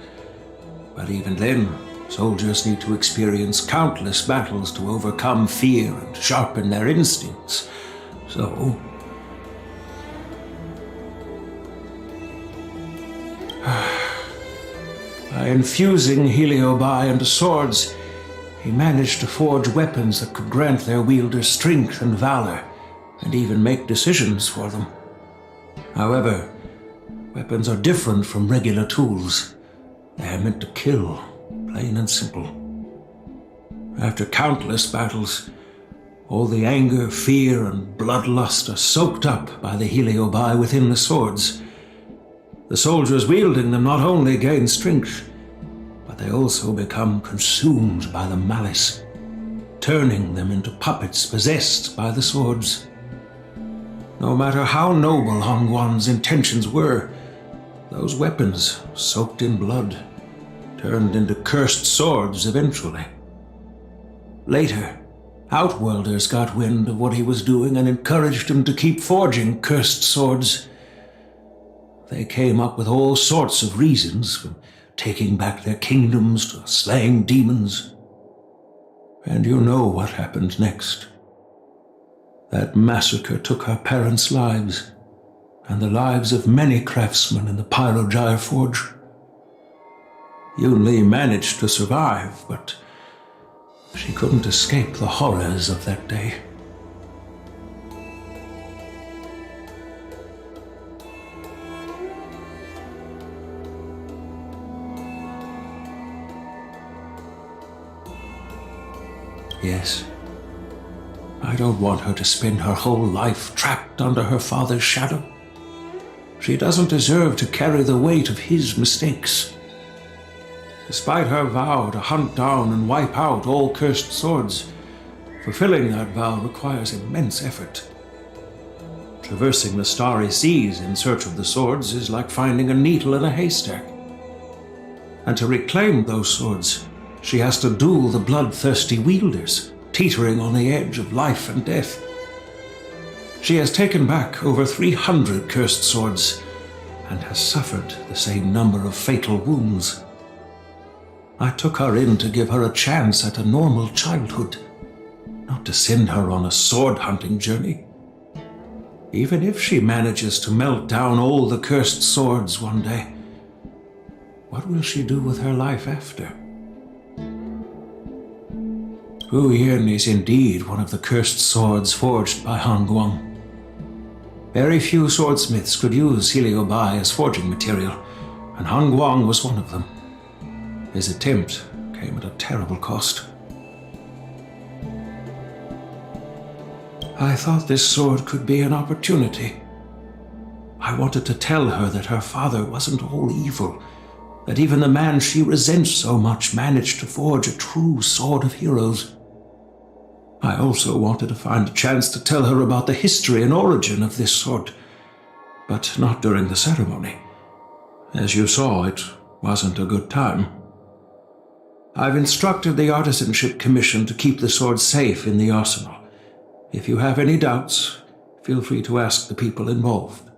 S6: But even then, soldiers need to experience countless battles to overcome fear and sharpen their instincts. So, by infusing Heliobi into swords, he managed to forge weapons that could grant their wielders strength and valor, and even make decisions for them. However, weapons are different from regular tools. They are meant to kill, plain and simple. After countless battles, all the anger, fear, and bloodlust are soaked up by the Heliobi within the swords. The soldiers wielding them not only gain strength, but they also become consumed by the malice, turning them into puppets possessed by the swords. No matter how noble Hongguan's intentions were, those weapons, soaked in blood, turned into cursed swords eventually. Later, Outworlders got wind of what he was doing and encouraged him to keep forging cursed swords. They came up with all sorts of reasons, from taking back their kingdoms to slaying demons. And you know what happened next. That massacre took her parents' lives, and the lives of many craftsmen in the Pyrogyre Forge. Yunli managed to survive, but she couldn't escape the horrors of that day. Yes, I don't want her to spend her whole life trapped under her father's shadow. She doesn't deserve to carry the weight of his mistakes. Despite her vow to hunt down and wipe out all cursed swords, fulfilling that vow requires immense effort. Traversing the starry seas in search of the swords is like finding a needle in a haystack. And to reclaim those swords, she has to duel the bloodthirsty wielders, teetering on the edge of life and death. She has taken back over 300 cursed swords and has suffered the same number of fatal wounds. I took her in to give her a chance at a normal childhood, not to send her on a sword-hunting journey. Even if she manages to melt down all the cursed swords one day, what will she do with her life after? Hu Yin is indeed one of the cursed swords forged by Han Guang. Very few swordsmiths could use Heliobai as forging material, and Han Guang was one of them. His attempt came at a terrible cost. I thought this sword could be an opportunity. I wanted to tell her that her father wasn't all evil, that even the man she resents so much managed to forge a true sword of heroes. I also wanted to find a chance to tell her about the history and origin of this sword, but not during the ceremony. As you saw, it wasn't a good time. I've instructed the Artisanship Commission to keep the sword safe in the arsenal. If you have any doubts, feel free to ask the people involved.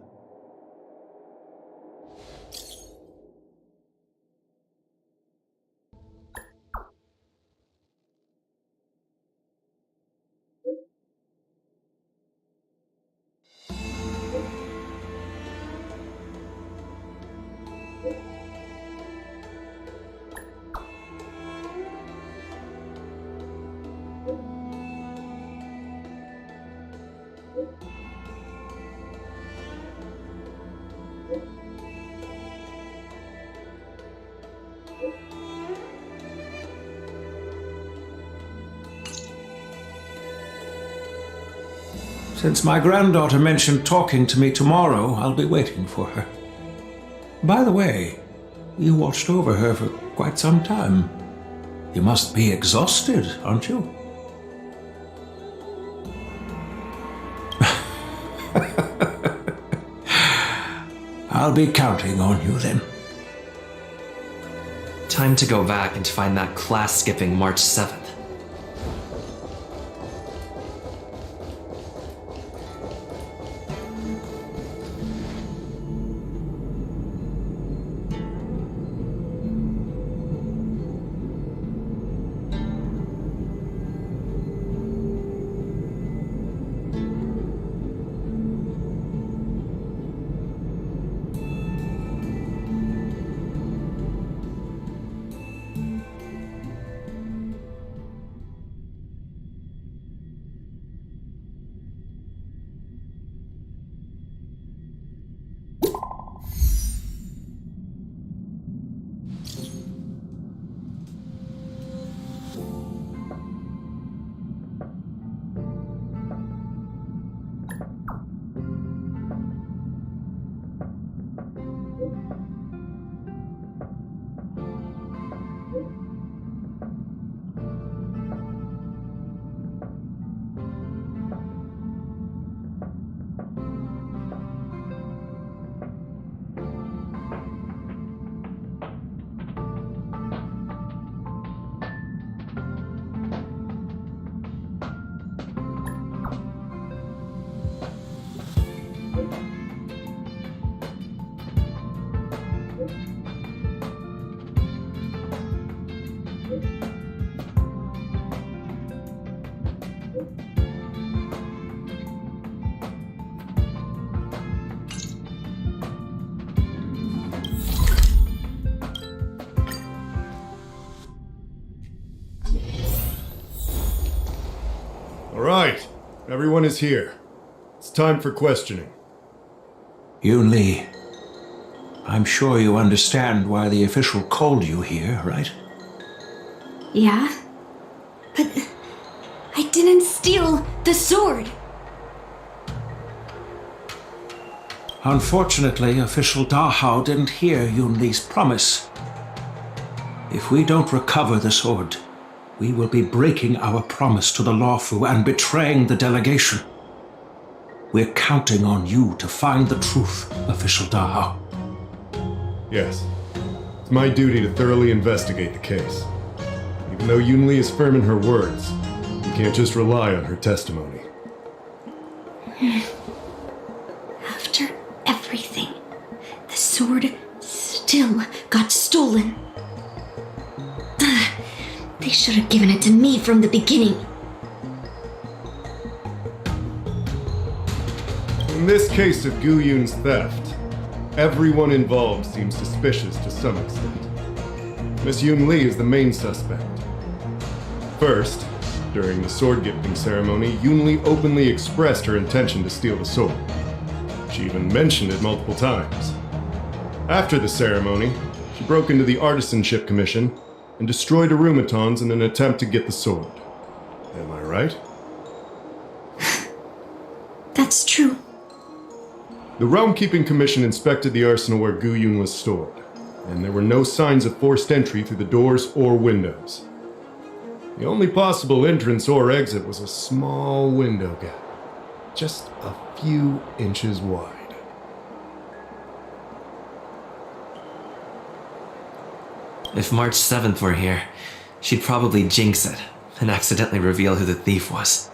S6: Since my granddaughter mentioned talking to me tomorrow, I'll be waiting for her. By the way, you watched over her for quite some time. You must be exhausted, aren't you? I'll be counting on you then.
S14: Time to go back and find that class-skipping March 7th.
S19: Everyone is here. It's time for questioning.
S6: Yun Li, I'm sure you understand why the official called you here, right?
S3: Yeah? But I didn't steal the sword.
S6: Unfortunately, official Dahao didn't hear Yun Li's promise. If we don't recover the sword, we will be breaking our promise to the Lawfu and betraying the delegation. We're counting on you to find the truth, official Dahao.
S19: Yes. It's my duty to thoroughly investigate the case. Even though Yun Li is firm in her words, you can't just rely on her testimony.
S3: After everything, the sword still got stolen. They should have given it to me from the beginning.
S19: In this case of Gu Yun's theft, everyone involved seems suspicious to some extent. Miss Yun Li is the main suspect. First, during the sword gifting ceremony, Yun Li openly expressed her intention to steal the sword. She even mentioned it multiple times. After the ceremony, she broke into the Artisanship Commission and destroyed arumatons in an attempt to get the sword. Am I right?
S3: That's true.
S19: The Realm Keeping Commission inspected the arsenal where Gu Yun was stored, and there were no signs of forced entry through the doors or windows. The only possible entrance or exit was a small window gap, just a few inches wide.
S14: If March 7th were here, she'd probably jinx it and accidentally reveal who the thief was.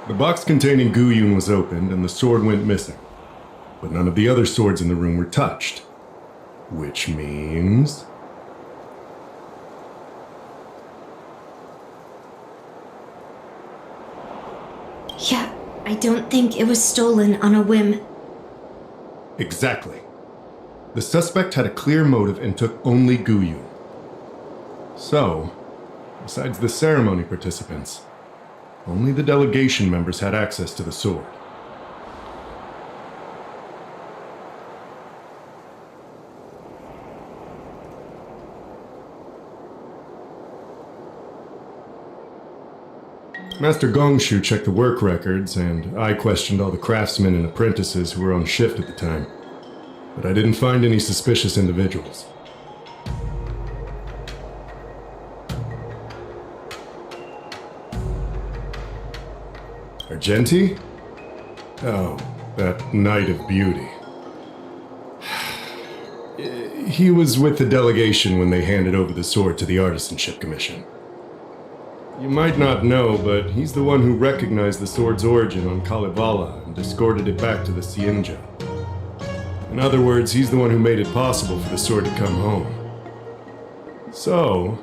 S19: The box containing Gu Yun was opened and the sword went missing, but none of the other swords in the room were touched. Which means...
S3: Yeah, I don't think it was stolen on a whim.
S19: Exactly. The suspect had a clear motive and took only Gu Yun. So, besides the ceremony participants, only the delegation members had access to the sword. Master Gongshu checked the work records, and I questioned all the craftsmen and apprentices who were on shift at the time. But I didn't find any suspicious individuals. Argenti? Oh, that Knight of Beauty. He was with the delegation when they handed over the sword to the Artisanship Commission. You might not know, but he's the one who recognized the sword's origin on Kalevala and escorted it back to the Xianzhou. In other words, he's the one who made it possible for the sword to come home. So,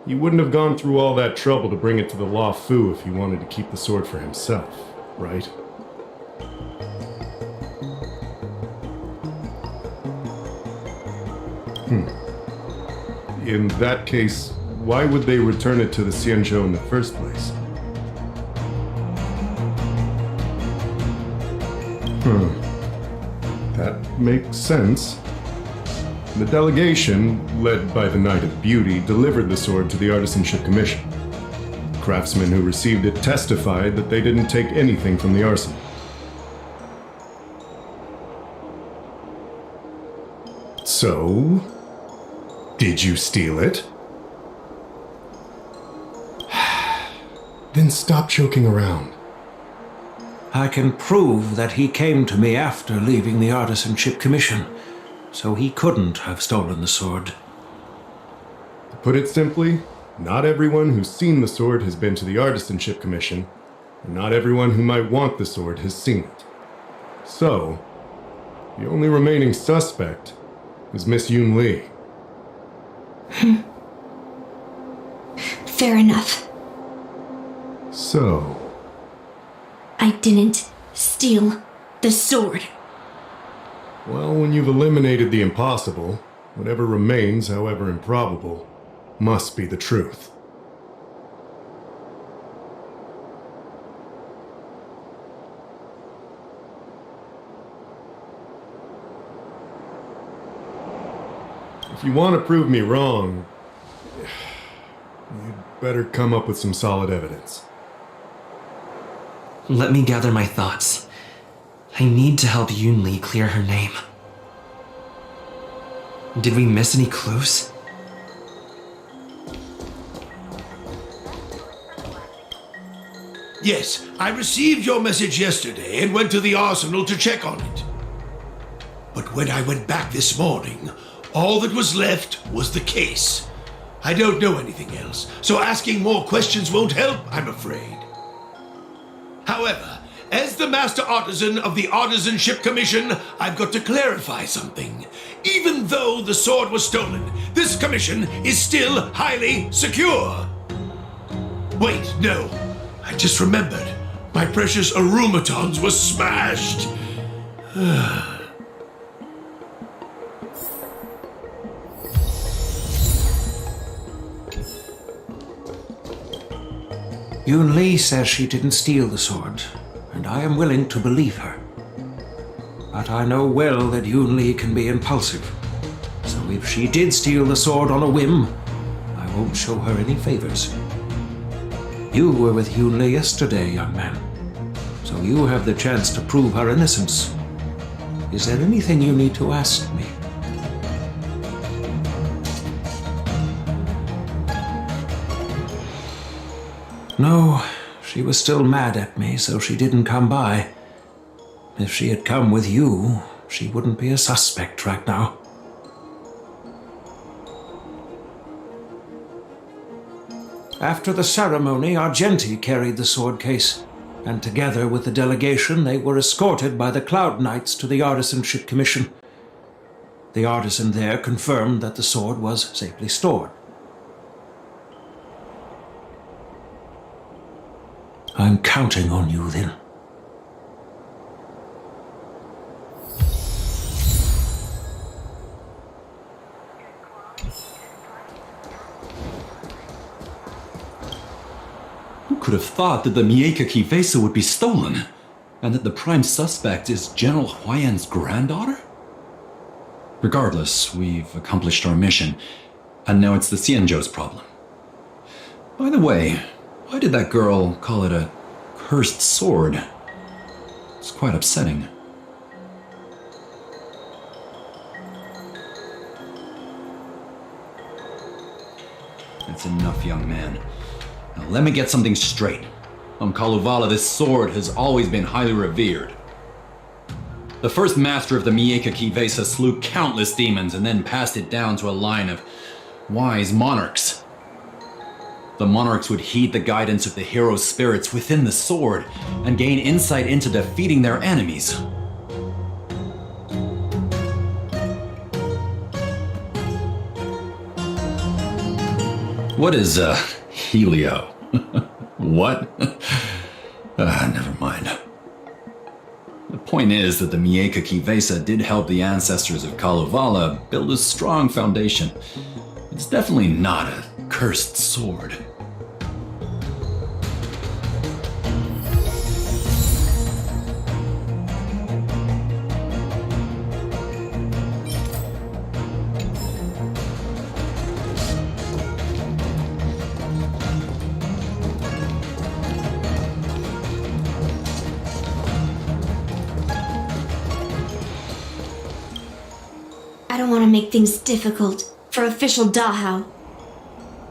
S19: he wouldn't have gone through all that trouble to bring it to the Lawfu if he wanted to keep the sword for himself, right? In that case, why would they return it to the Xianzhou in the first place? That makes sense. The delegation, led by the Knight of Beauty, delivered the sword to the Artisanship Commission. The craftsmen who received it testified that they didn't take anything from the arsenal. So, did you steal it? Then stop joking around.
S6: I can prove that he came to me after leaving the Artisanship Commission, so he couldn't have stolen the sword.
S19: To put it simply, not everyone who's seen the sword has been to the Artisanship Commission, and not everyone who might want the sword has seen it. So, the only remaining suspect is Miss Yun Li.
S3: Fair enough.
S19: So...
S3: I didn't steal the sword.
S19: Well, when you've eliminated the impossible, whatever remains, however improbable, must be the truth. If you want to prove me wrong, you'd better come up with some solid evidence.
S14: Let me gather my thoughts. I need to help Yunli clear her name. Did we miss any clues?
S20: Yes, I received your message yesterday and went to the arsenal to check on it. But when I went back this morning, all that was left was the case. I don't know anything else, so asking more questions won't help, I'm afraid. However, as the Master Artisan of the Artisanship Commission, I've got to clarify something. Even though the sword was stolen, this commission is still highly secure. Wait, no. I just remembered. My precious arumatons were smashed.
S6: Yunli says she didn't steal the sword, and I am willing to believe her. But I know well that Yunli can be impulsive. So if she did steal the sword on a whim, I won't show her any favors. You were with Yunli yesterday, young man. So you have the chance to prove her innocence. Is there anything you need to ask me? No, she was still mad at me, so she didn't come by. If she had come with you, she wouldn't be a suspect right now. After the ceremony, Argenti carried the sword case, and together with the delegation, they were escorted by the Cloud Knights to the Artisanship Commission. The artisan there confirmed that the sword was safely stored. I'm counting on you, then.
S13: Who could have thought that the Mieka Kivesa would be stolen, and that the prime suspect is General Huayan's granddaughter? Regardless, we've accomplished our mission, and now it's the Xianzhou's problem. By the way, why did that girl call it a cursed sword? It's quite upsetting. That's enough, young man. Now let me get something straight. On Kalevala, this sword has always been highly revered. The first master of the Mieka Kivesa slew countless demons and then passed it down to a line of wise monarchs. The monarchs would heed the guidance of the hero spirits within the sword and gain insight into defeating their enemies. What is, Helio? What? Never mind. The point is that the Mieka Kivesa did help the ancestors of Kalevala build a strong foundation. It's definitely not a cursed sword.
S3: I don't want to make things difficult for official Dahao.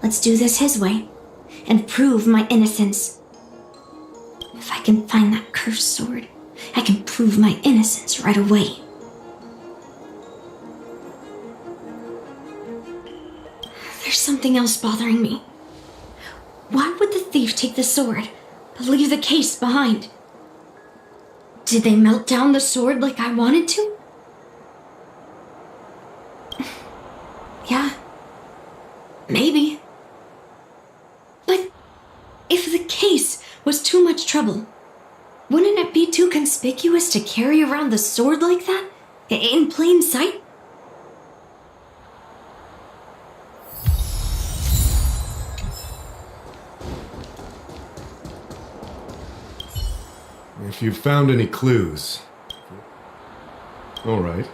S3: Let's do this his way and prove my innocence. If I can find that cursed sword, I can prove my innocence right away. There's something else bothering me. Why would the thief take the sword, but leave the case behind? Did they melt down the sword like I wanted to? Yeah, maybe. But if the case was too much trouble, wouldn't it be too conspicuous to carry around the sword like that, in plain sight?
S19: If you've found any clues. All right.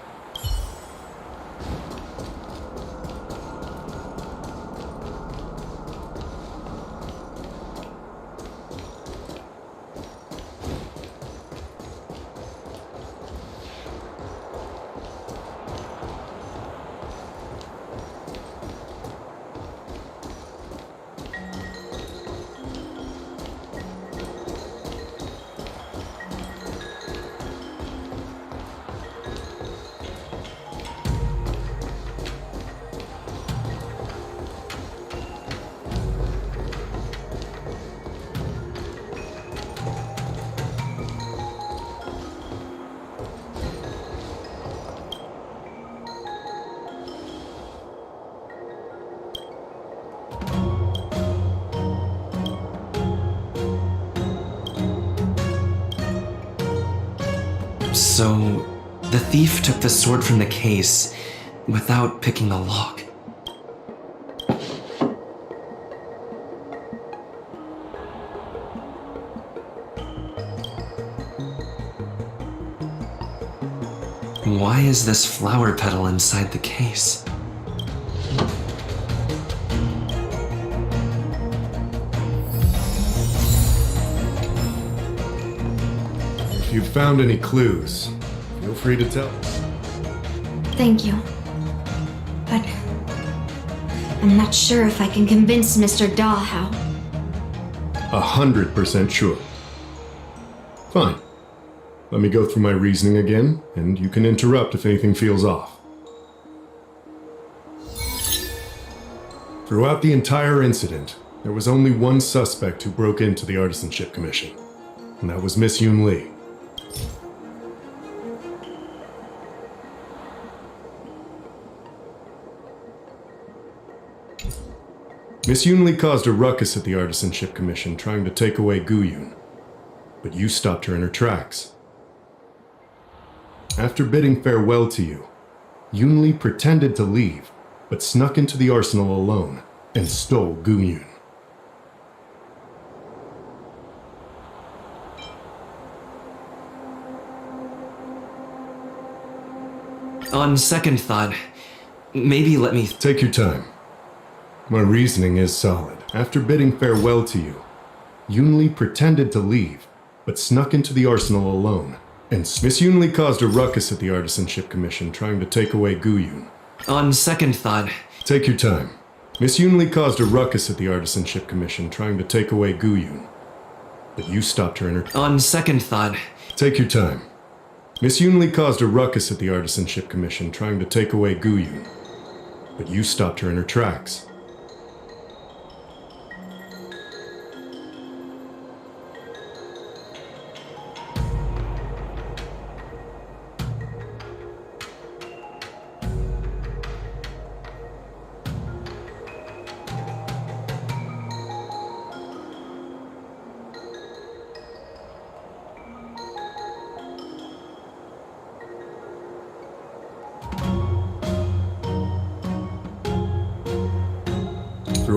S14: So, the thief took the sword from the case without picking the lock. Why is this flower petal inside the case?
S19: If you've found any clues, feel free to tell.
S3: Thank you. But I'm not sure if I can convince Mr. Daw how.
S19: 100% sure. Fine. Let me go through my reasoning again, and you can interrupt if anything feels off. Throughout the entire incident, there was only one suspect who broke into the Artisanship Commission, and that was Miss Yoon Lee. Miss Yoon Lee caused a ruckus at the Artisanship Commission trying to take away Guyun, but you stopped her in her tracks. After bidding farewell to you, Yoon Lee pretended to leave, but snuck into the arsenal alone and stole Guyun.
S14: On second thought, maybe let me...
S19: Take your time. My reasoning is solid. After bidding farewell to you, Yoon Lee pretended to leave, but snuck into the arsenal alone. And Miss Yoon Lee caused a ruckus at the Artisanship Commission trying to take away Guyun.
S14: On second thought...
S19: Take your time. Miss Yoon Lee caused a ruckus at the Artisanship Commission trying to take away Guyun. But you stopped her in her...
S14: On second thought...
S19: Take your time. Miss Yoon Lee caused a ruckus at the Artisanship Commission trying to take away Guyun. But you stopped her in her tracks.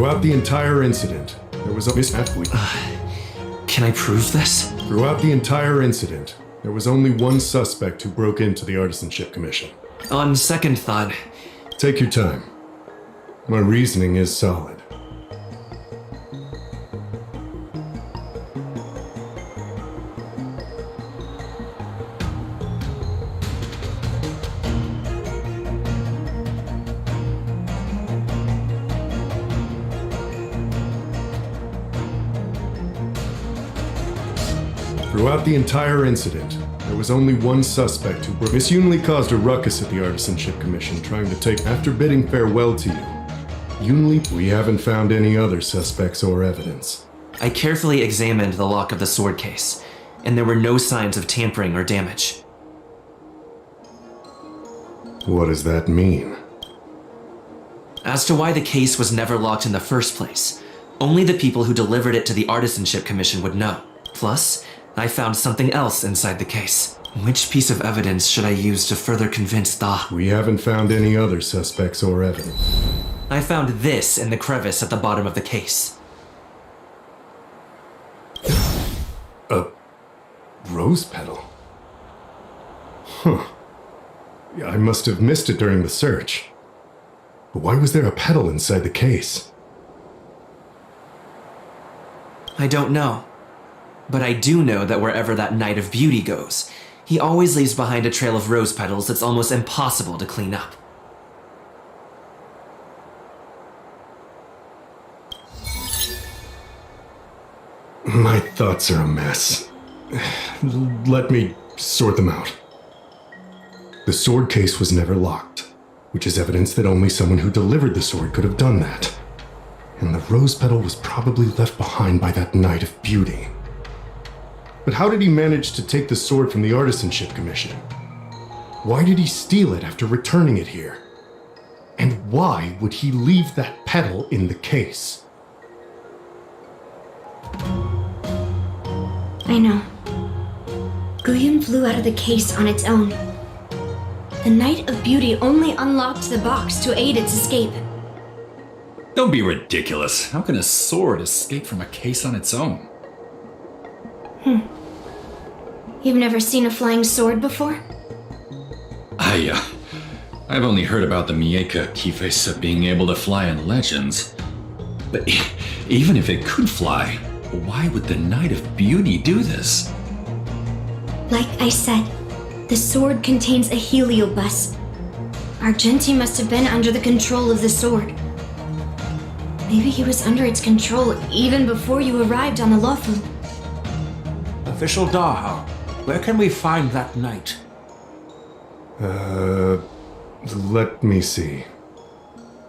S19: Throughout the entire incident, there was a
S14: Can I prove this?
S19: Throughout the entire incident, there was only one suspect who broke into the Artisanship Commission.
S14: On second thought...
S19: Take your time. My reasoning is solid. Throughout the entire incident, there was only one suspect who broke. Miss Yoon Lee caused a ruckus at the Artisanship Commission trying to take... After bidding farewell to you, Yoon Lee, we haven't found any other suspects or evidence.
S14: I carefully examined the lock of the sword case, and there were no signs of tampering or damage.
S19: What does that mean?
S14: As to why the case was never locked in the first place, only the people who delivered it to the Artisanship Commission would know. Plus, I found something else inside the case. Which piece of evidence should I use to further convince Da?
S19: We haven't found any other suspects or evidence.
S14: I found this in the crevice at the bottom of the case.
S19: A rose petal? Huh. I must have missed it during the search. But why was there a petal inside the case?
S14: I don't know. But I do know that wherever that Knight of Beauty goes, he always leaves behind a trail of rose petals that's almost impossible to clean up.
S19: My thoughts are a mess. Let me sort them out. The sword case was never locked, which is evidence that only someone who delivered the sword could have done that. And the rose petal was probably left behind by that Knight of Beauty. But how did he manage to take the sword from the Artisanship Commission? Why did he steal it after returning it here? And why would he leave that petal in the case?
S3: I know. Guyon flew out of the case on its own. The Night of Beauty only unlocked the box to aid its escape.
S13: Don't be ridiculous. How can a sword escape from a case on its own?
S3: You've never seen a flying sword before?
S13: I've only heard about the Mieka Kifesa being able to fly in legends. But even if it could fly, why would the Night of Beauty do this?
S3: Like I said, the sword contains a heliobus. Argenti must have been under the control of the sword. Maybe he was under its control even before you arrived on the Lofu.
S6: Official Daha, where can we find that knight?
S19: Let me see.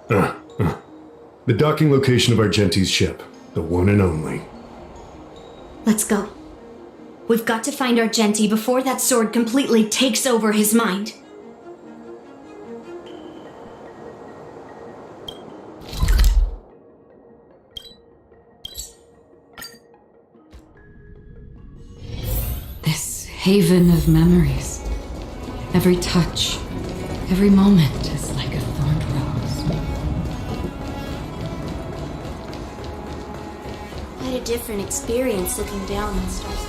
S19: The docking location of Argenti's ship. The one and only.
S3: Let's go. We've got to find Argenti before that sword completely takes over his mind.
S18: This haven of memories. Every touch, every moment is like a thorned rose.
S12: Quite a different experience looking down on stars.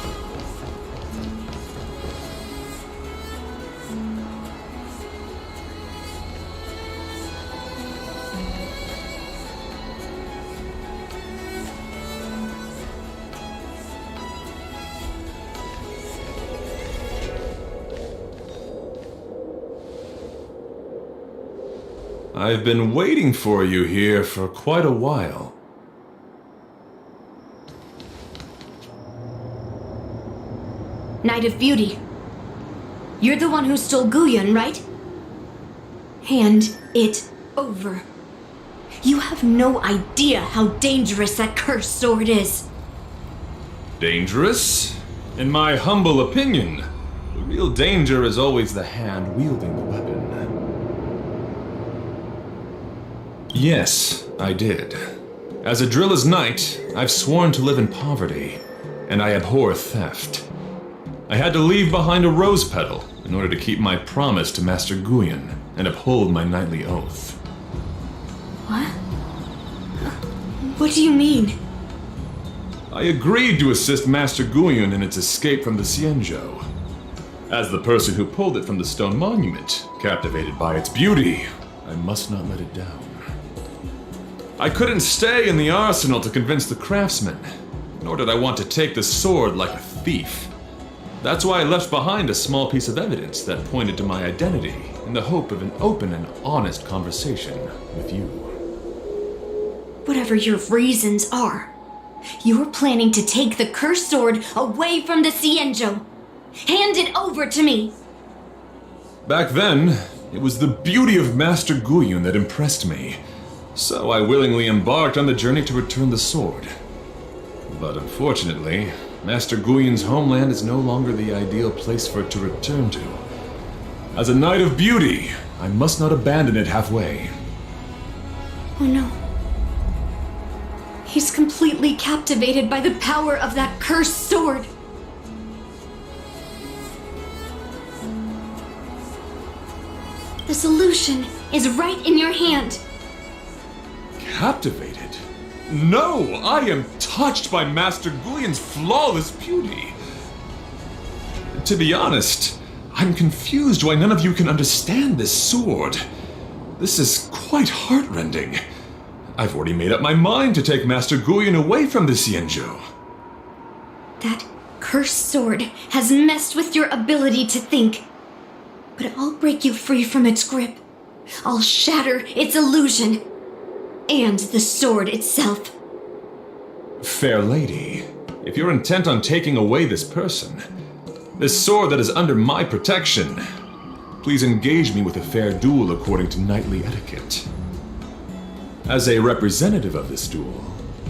S10: I've been waiting for you here for quite a while.
S3: Night of Beauty. You're the one who stole Guyon, right? Hand it over. You have no idea how dangerous that cursed sword is.
S10: Dangerous? In my humble opinion, the real danger is always the hand wielding the weapon. Yes, I did. As a Drilla's knight, I've sworn to live in poverty, and I abhor theft. I had to leave behind a rose petal in order to keep my promise to Master Guyon and uphold my knightly oath.
S3: What? What do you mean?
S10: I agreed to assist Master Guyon in its escape from the Xianzhou. As the person who pulled it from the stone monument, captivated by its beauty, I must not let it down. I couldn't stay in the arsenal to convince the craftsman, nor did I want to take the sword like a thief. That's why I left behind a small piece of evidence that pointed to my identity in the hope of an open and honest conversation with you.
S3: Whatever your reasons are, you're planning to take the cursed sword away from the Xianzhou. Hand it over to me!
S10: Back then, it was the beauty of Master Guyon that impressed me. So I willingly embarked on the journey to return the sword. But unfortunately, Master Guyon's homeland is no longer the ideal place for it to return to. As a Knight of Beauty, I must not abandon it halfway.
S3: Oh no. He's completely captivated by the power of that cursed sword. The solution is right in your hand.
S10: Captivated? No! I am touched by Master Guyon's flawless beauty. To be honest, I'm confused why none of you can understand this sword. This is quite heartrending. I've already made up my mind to take Master Guyon away from the Xianzhou.
S3: That cursed sword has messed with your ability to think. But I'll break you free from its grip. I'll shatter its illusion. And the sword itself.
S10: Fair lady, if you're intent on taking away this person, this sword that is under my protection, please engage me with a fair duel according to knightly etiquette. As a representative of this duel,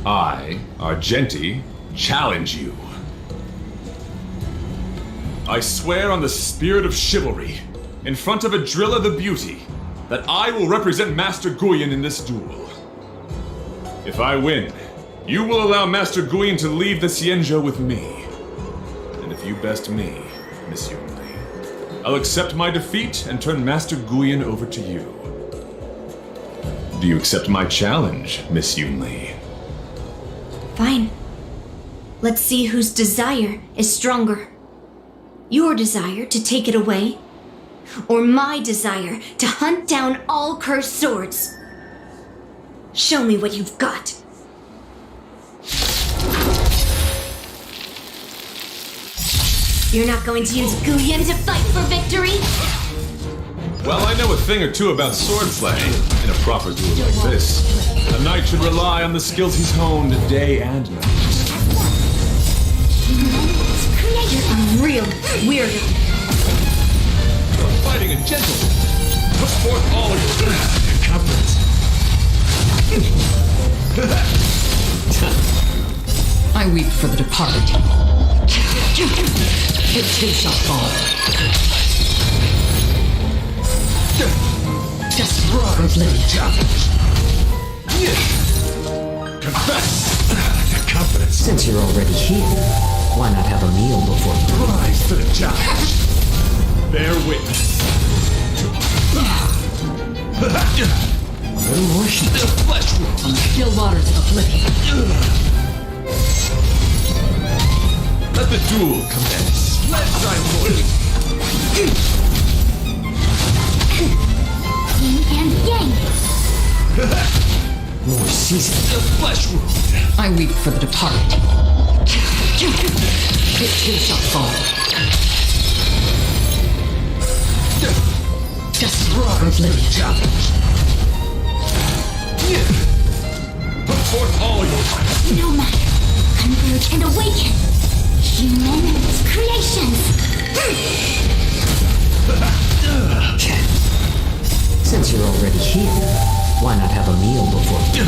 S10: I, Argenti, challenge you. I swear on the spirit of chivalry, in front of Adrilla the Beauty, that I will represent Master Guyon in this duel. If I win, you will allow Master Guyon to leave the Xianzhou with me. And if you best me, Miss Yunli. I'll accept my defeat and turn Master Guyan over to you. Do you accept my challenge, Miss Yunli?
S3: Fine. Let's see whose desire is stronger. Your desire to take it away, or my desire to hunt down all cursed swords. Show me what you've got. You're not going to use Guyan to fight for victory?
S10: Well, I know a thing or two about swordplay. In a proper duel like this, a knight should rely on the skills he's honed day and night.
S3: You're a real weirdo.
S10: You're fighting a gentleman. Put forth all of your confidence.
S18: I weep for the departed. It too shall fall. Just from oblivion.
S20: Confess! The confidence.
S4: Since you're already here, why not have a meal before you
S20: Rise to the challenge.
S10: Bear witness.
S4: A little more heat.
S20: The flesh wound.
S18: On the still waters of oblivion.
S10: Let the duel commence.
S20: Let's try
S2: Yin and yang.
S4: More season.
S20: The flesh wound.
S18: I weep for the departed. It too shall fall. Just from oblivion.
S10: Put forth all your might.
S2: No matter. Converge and awaken. Human creations.
S4: Since you're already here, why not have a meal before you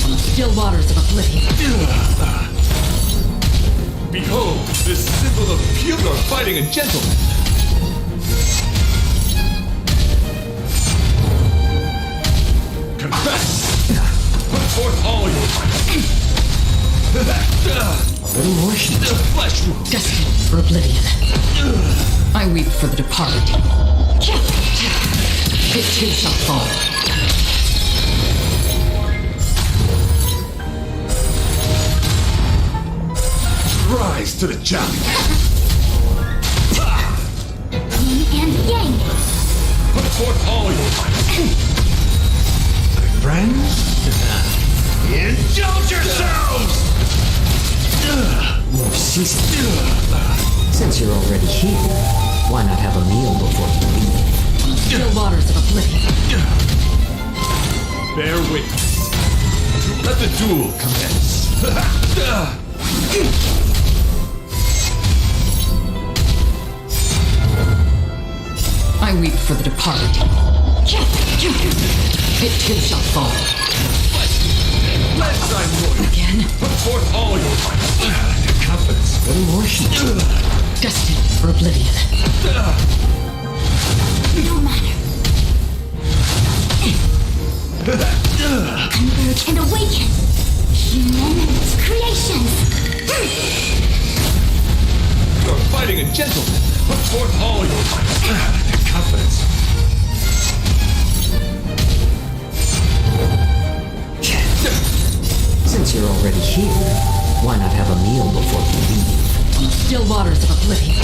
S18: On the still waters of oblivion.
S10: Behold, this symbol of pure fighting a gentleman. Confess! Put forth all your might.
S4: A little more heat.
S10: The flesh wound.
S18: Destined for oblivion. I weep for the departed. It too shall fall.
S20: Rise to the challenge.
S2: Yin and yang.
S10: Put forth all your might.
S20: My friends, indulge yourselves!
S4: More season. Since you're already here, why not have a meal before you leave?
S18: On the still waters of oblivion.
S10: Bear witness. Let the duel commence.
S18: I weep for the departed. It too shall fall.
S10: Let's I'm loyal.
S18: Again.
S10: Put forth all your might.
S20: Confidence.
S4: A little more heat.
S18: Destined for oblivion.
S2: No matter. Converge and awaken. Human creations.
S10: You're fighting a gentleman. Put forth all your might.
S20: Confidence.
S4: Since you're already here, why not have a meal before you leave?
S18: On the still waters of oblivion.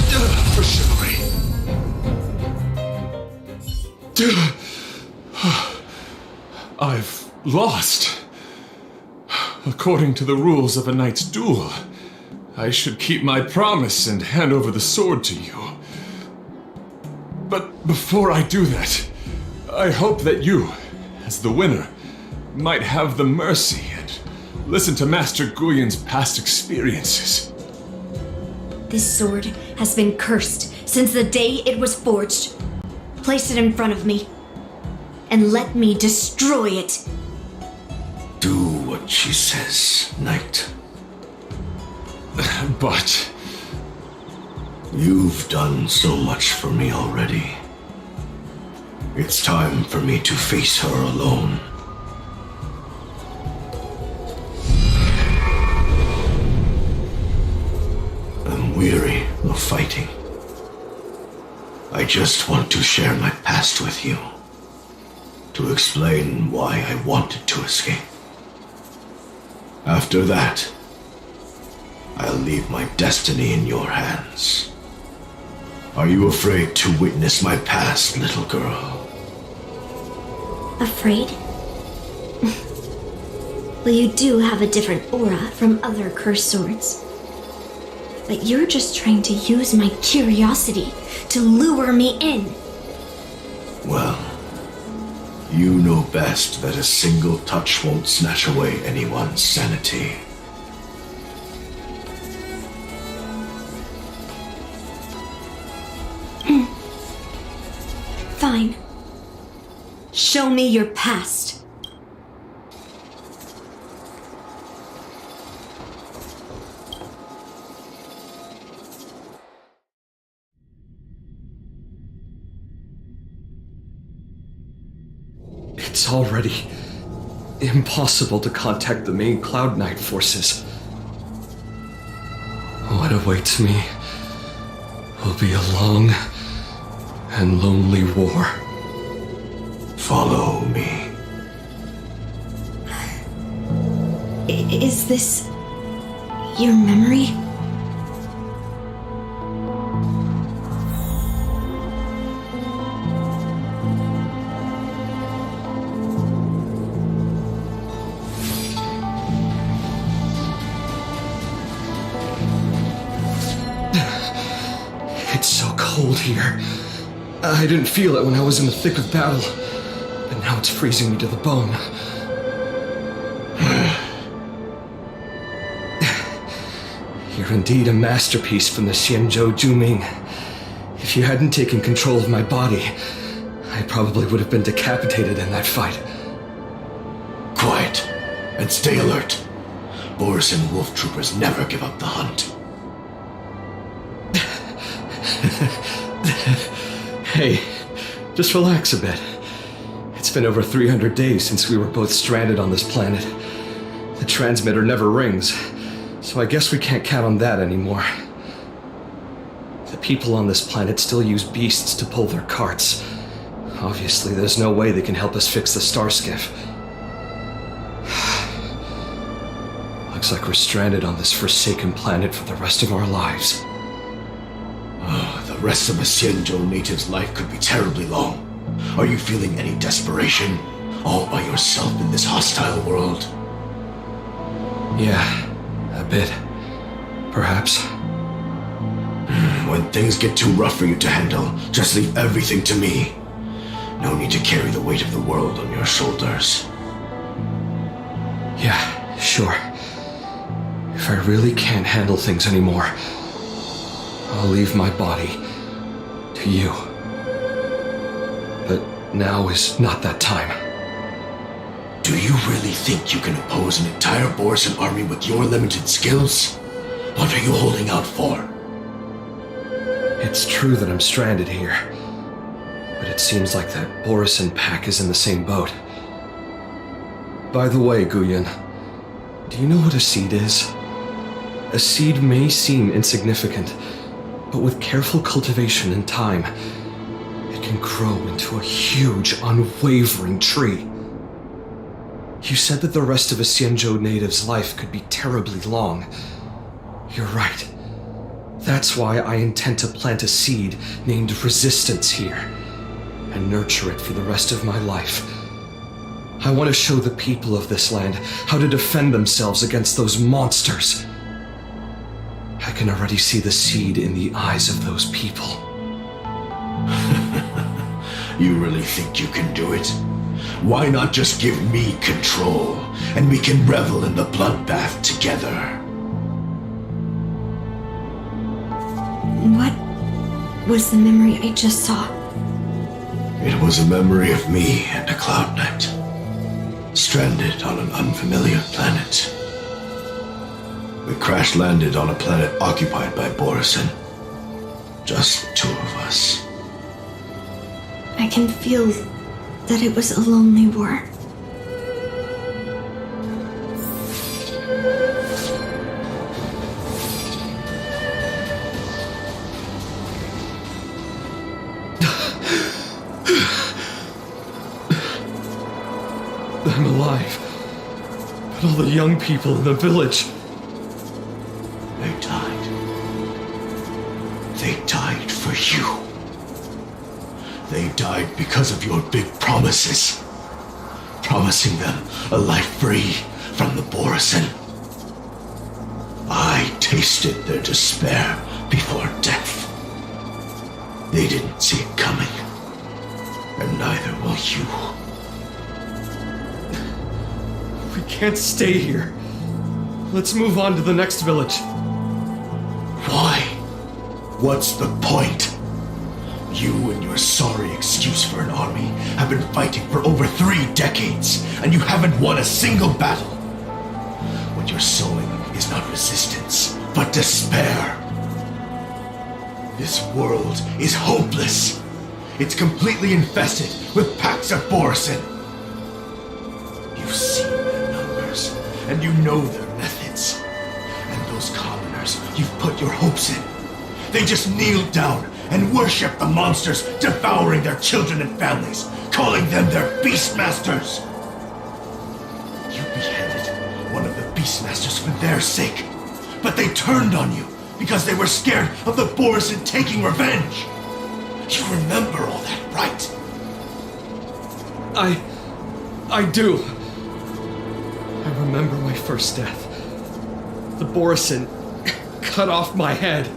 S20: For chivalry.
S10: I've lost. According to the rules of a knight's duel, I should keep my promise and hand over the sword to you. But before I do that, I hope that you, as the winner, might have the mercy and listen to Master Guyan's past experiences.
S3: This sword has been cursed since the day it was forged. Place it in front of me, and let me destroy it.
S20: Do what she says, knight.
S10: But
S20: you've done so much for me already. It's time for me to face her alone. I'm weary of fighting. I just want to share my past with you. To explain why I wanted to escape. After that, I'll leave my destiny in your hands. Are you afraid to witness my past, little girl?
S2: Afraid? Well, you do have a different aura from other cursed swords. But you're just trying to use my curiosity to lure me in.
S20: Well, you know best that a single touch won't snatch away anyone's sanity.
S2: Fine. Show me your past.
S16: It's already impossible to contact the main Cloud Knight forces. What awaits me will be a long and lonely war.
S20: Follow me.
S2: Is this your memory?
S16: It's so cold here. I didn't feel it when I was in the thick of battle, but now it's freezing me to the bone. You're indeed a masterpiece from the Xianzhou Juming. If you hadn't taken control of my body, I probably would have been decapitated in that fight.
S20: Quiet, and stay alert. Boris and wolf troopers never give up the hunt.
S16: Hey, just relax a bit. It's been over 300 days since we were both stranded on this planet. The transmitter never rings, so I guess we can't count on that anymore. The people on this planet still use beasts to pull their carts. Obviously, there's no way they can help us fix the star skiff. Looks like we're stranded on this forsaken planet for the rest of our lives.
S20: The rest of a Xianzhou native's life could be terribly long. Are you feeling any desperation? All by yourself in this hostile world?
S16: Yeah, a bit. Perhaps.
S20: When things get too rough for you to handle, just leave everything to me. No need to carry the weight of the world on your shoulders.
S16: Yeah, sure. If I really can't handle things anymore, I'll leave my body to you. But now is not that time.
S20: Do you really think you can oppose an entire Borisan army with your limited skills? What are you holding out for?
S16: It's true that I'm stranded here, but it seems like that Borisan pack is in the same boat. By the way, Guyan, do you know what a seed is? A seed may seem insignificant, but with careful cultivation and time, it can grow into a huge, unwavering tree. You said that the rest of a Xianzhou native's life could be terribly long. You're right. That's why I intend to plant a seed named Resistance here, and nurture it for the rest of my life. I want to show the people of this land how to defend themselves against those monsters. I can already see the seed in the eyes of those people.
S20: You really think you can do it? Why not just give me control, and we can revel in the bloodbath together?
S2: What was the memory I just saw?
S20: It was a memory of me and a Cloud Knight, stranded on an unfamiliar planet. We crash-landed on a planet occupied by Borisan. Just two of us.
S2: I can feel that it was a lonely war.
S16: I'm alive. But all the young people in the village...
S20: They died. They died for you. They died because of your big promises. Promising them a life free from the Borisin. I tasted their despair before death. They didn't see it coming. And neither will you.
S16: We can't stay here. Let's move on to the next village.
S20: Why? What's the point? You and your sorry excuse for an army have been fighting for over 3 decades, and you haven't won a single battle. What you're sowing is not resistance, but despair. This world is hopeless. It's completely infested with packs of Borisin. You've seen their numbers, and you know their methods. And those commoners you've put your hopes in, they just kneel down and worship the monsters devouring their children and families, calling them their Beastmasters. You beheaded one of the Beastmasters for their sake, but they turned on you because they were scared of the Borisin taking revenge. You remember all that, right?
S16: I do. I remember my first death. The Borisin cut off my head.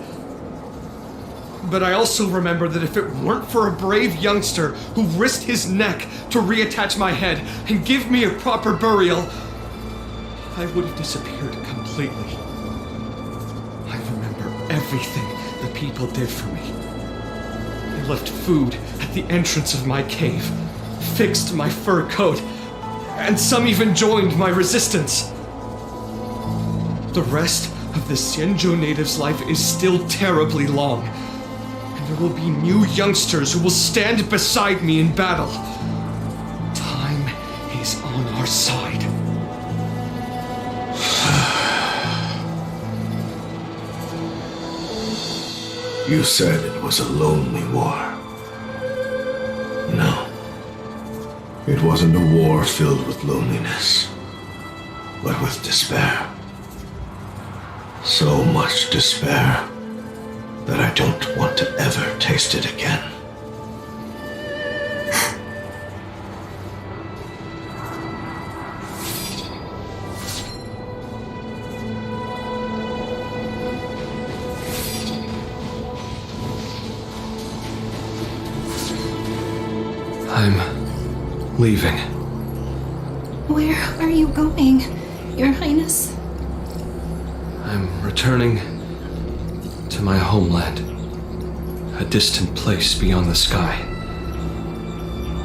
S16: But I also remember that if it weren't for a brave youngster who risked his neck to reattach my head and give me a proper burial, I would have disappeared completely. I remember everything the people did for me. They left food at the entrance of my cave, fixed my fur coat, and some even joined my resistance. The rest of the Xianzhou native's life is still terribly long. There will be new youngsters who will stand beside me in battle. Time is on our side.
S20: You said it was a lonely war. No. It wasn't a war filled with loneliness, but with despair. So much despair that I don't want to ever taste it again.
S16: I'm leaving.
S3: Where are you going, Your Highness?
S16: I'm returning to my homeland, a distant place beyond the sky.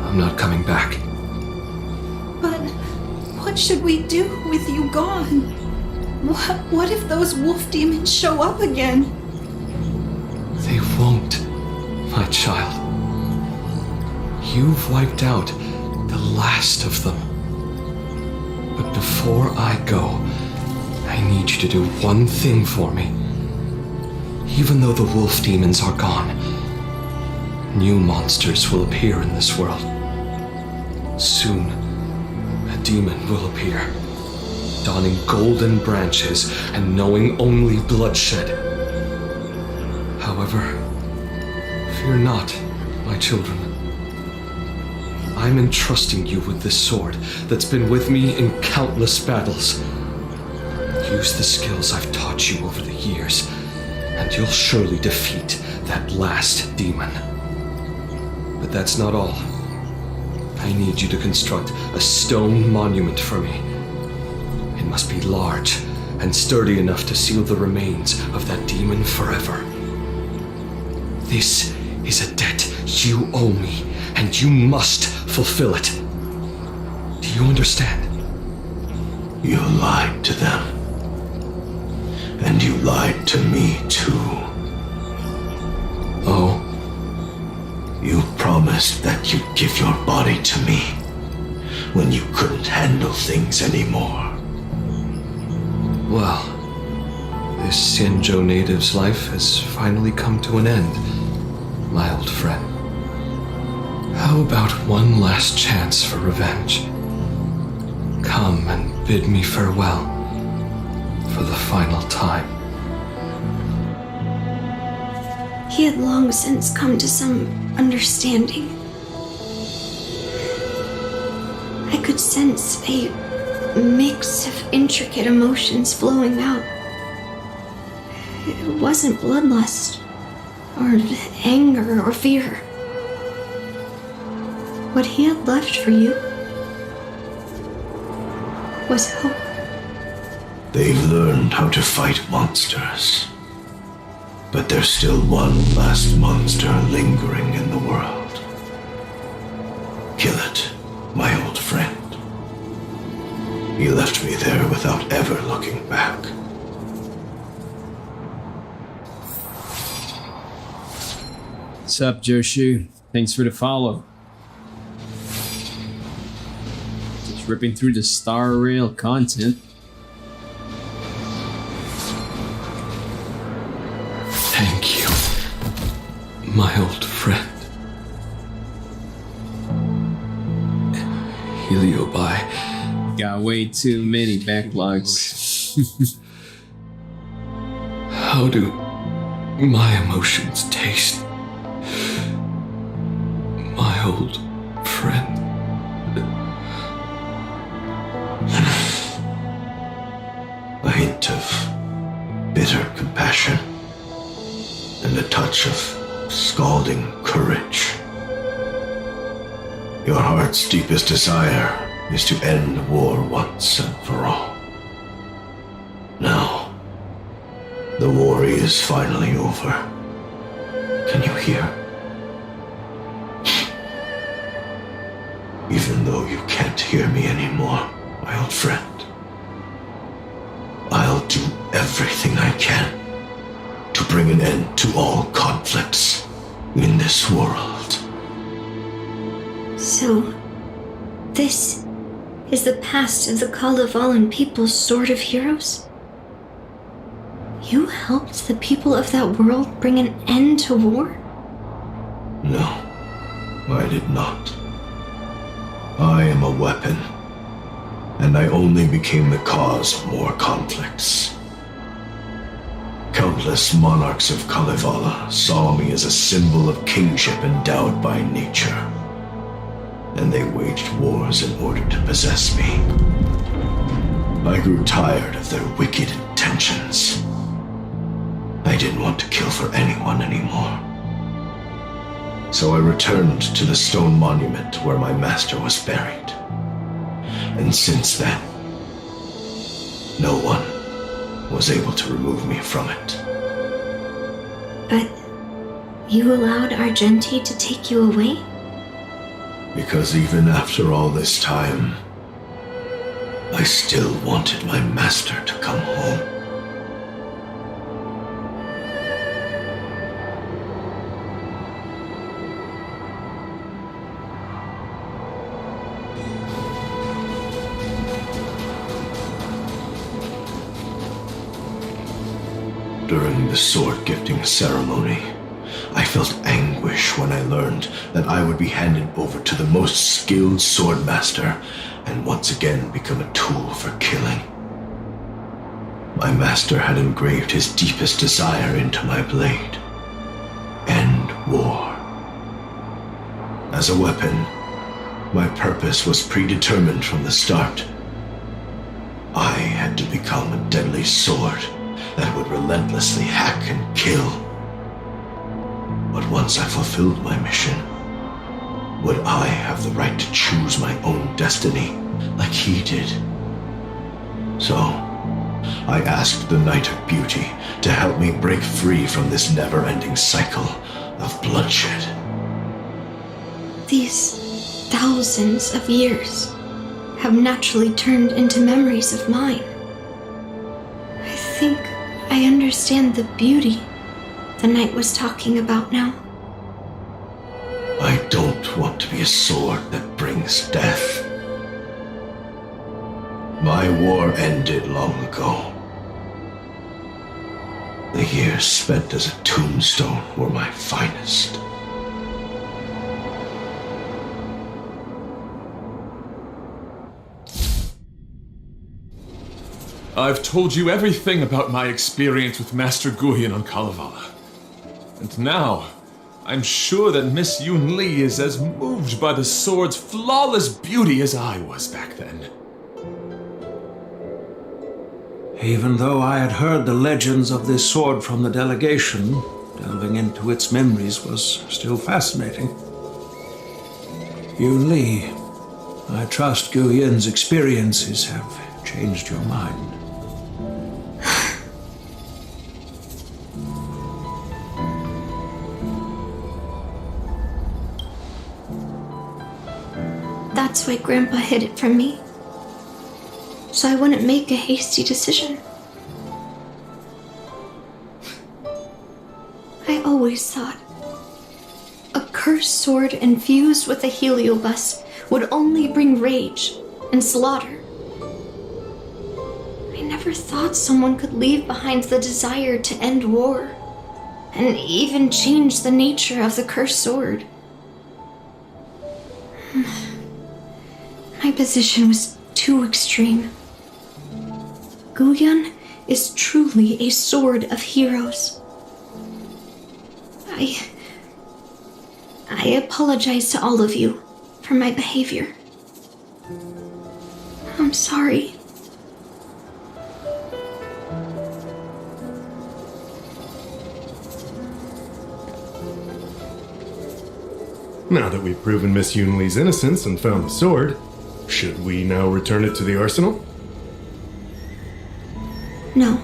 S16: I'm not coming back.
S3: But what should we do with you gone? What if those wolf demons show up again?
S16: They won't, my child. You've wiped out the last of them. But before I go, I need you to do one thing for me. Even though the wolf demons are gone, new monsters will appear in this world. Soon, a demon will appear, donning golden branches and knowing only bloodshed. However, fear not, my children. I'm entrusting you with this sword that's been with me in countless battles. Use the skills I've taught you over the years, and you'll surely defeat that last demon. But that's not all. I need you to construct a stone monument for me. It must be large and sturdy enough to seal the remains of that demon forever. This is a debt you owe me, and you must fulfill it. Do you understand?
S20: You lied to them. And you lied to me, too.
S16: Oh?
S20: You promised that you'd give your body to me when you couldn't handle things anymore.
S16: Well, this Xianzhou native's life has finally come to an end, my old friend. How about one last chance for revenge?
S7: come and bid me farewell for the final time.
S3: He had long since come to some understanding. I could sense a mix of intricate emotions flowing out. It wasn't bloodlust, or anger, or fear. What he had left for you was hope.
S20: They've learned how to fight monsters. But there's still one last monster lingering in the world. Kill it, my old friend. He left me there without ever looking back.
S1: What's up, Joshu? Thanks for the follow. Just ripping through the Star Rail content.
S7: Thank you, my old friend. Heliobi.
S1: Got way too many backlogs.
S7: How do my emotions taste? My old friend.
S20: A hint of bitter compassion and a touch of scalding courage. Your heart's deepest desire is to end war once and for all. Now, the war is finally over. Can you hear? Even though you can't hear me anymore, my old friend, I'll do everything I can to bring an end to all conflicts in this world.
S3: So, this is the past of the Kalevalan people's Sword of Heroes? You helped the people of that world bring an end to war?
S20: No, I did not. I am a weapon, and I only became the cause of more conflicts. Countless monarchs of Kalevala saw me as a symbol of kingship endowed by nature, and they waged wars in order to possess me. I grew tired of their wicked intentions. I didn't want to kill for anyone anymore. So I returned to the stone monument where my master was buried. And since then, no one was able to remove me from it.
S3: But you allowed Argenti to take you away?
S20: Because even after all this time, I still wanted my master to come home. During the sword gifting ceremony, I felt anguish when I learned that I would be handed over to the most skilled swordmaster and once again become a tool for killing. My master had engraved his deepest desire into my blade. End war. As a weapon, my purpose was predetermined from the start. I had to become a deadly sword that would relentlessly hack and kill. But once I fulfilled my mission, would I have the right to choose my own destiny like he did? So, I asked the Knight of Beauty to help me break free from this never-ending cycle of bloodshed.
S3: These thousands of years have naturally turned into memories of mine. I think I understand the beauty the knight was talking about now.
S20: I don't want to be a sword that brings death. My war ended long ago. The years spent as a tombstone were my finest.
S10: I've told you everything about my experience with Master Guyan on Kalevala. And now, I'm sure that Miss Yun Li is as moved by the sword's flawless beauty as I was back then.
S6: Even though I had heard the legends of this sword from the delegation, delving into its memories was still fascinating. Yun Li, I trust Gu Yin's experiences have changed your mind.
S3: That's why Grandpa hid it from me. So I wouldn't make a hasty decision. I always thought a cursed sword infused with a heliobus would only bring rage and slaughter. I never thought someone could leave behind the desire to end war and even change the nature of the cursed sword. My position was too extreme. Guyan is truly a sword of heroes. I apologize to all of you for my behavior. I'm sorry.
S19: Now that we've proven Miss Yun Li's innocence and found the sword, should we now return it to the arsenal?
S3: No.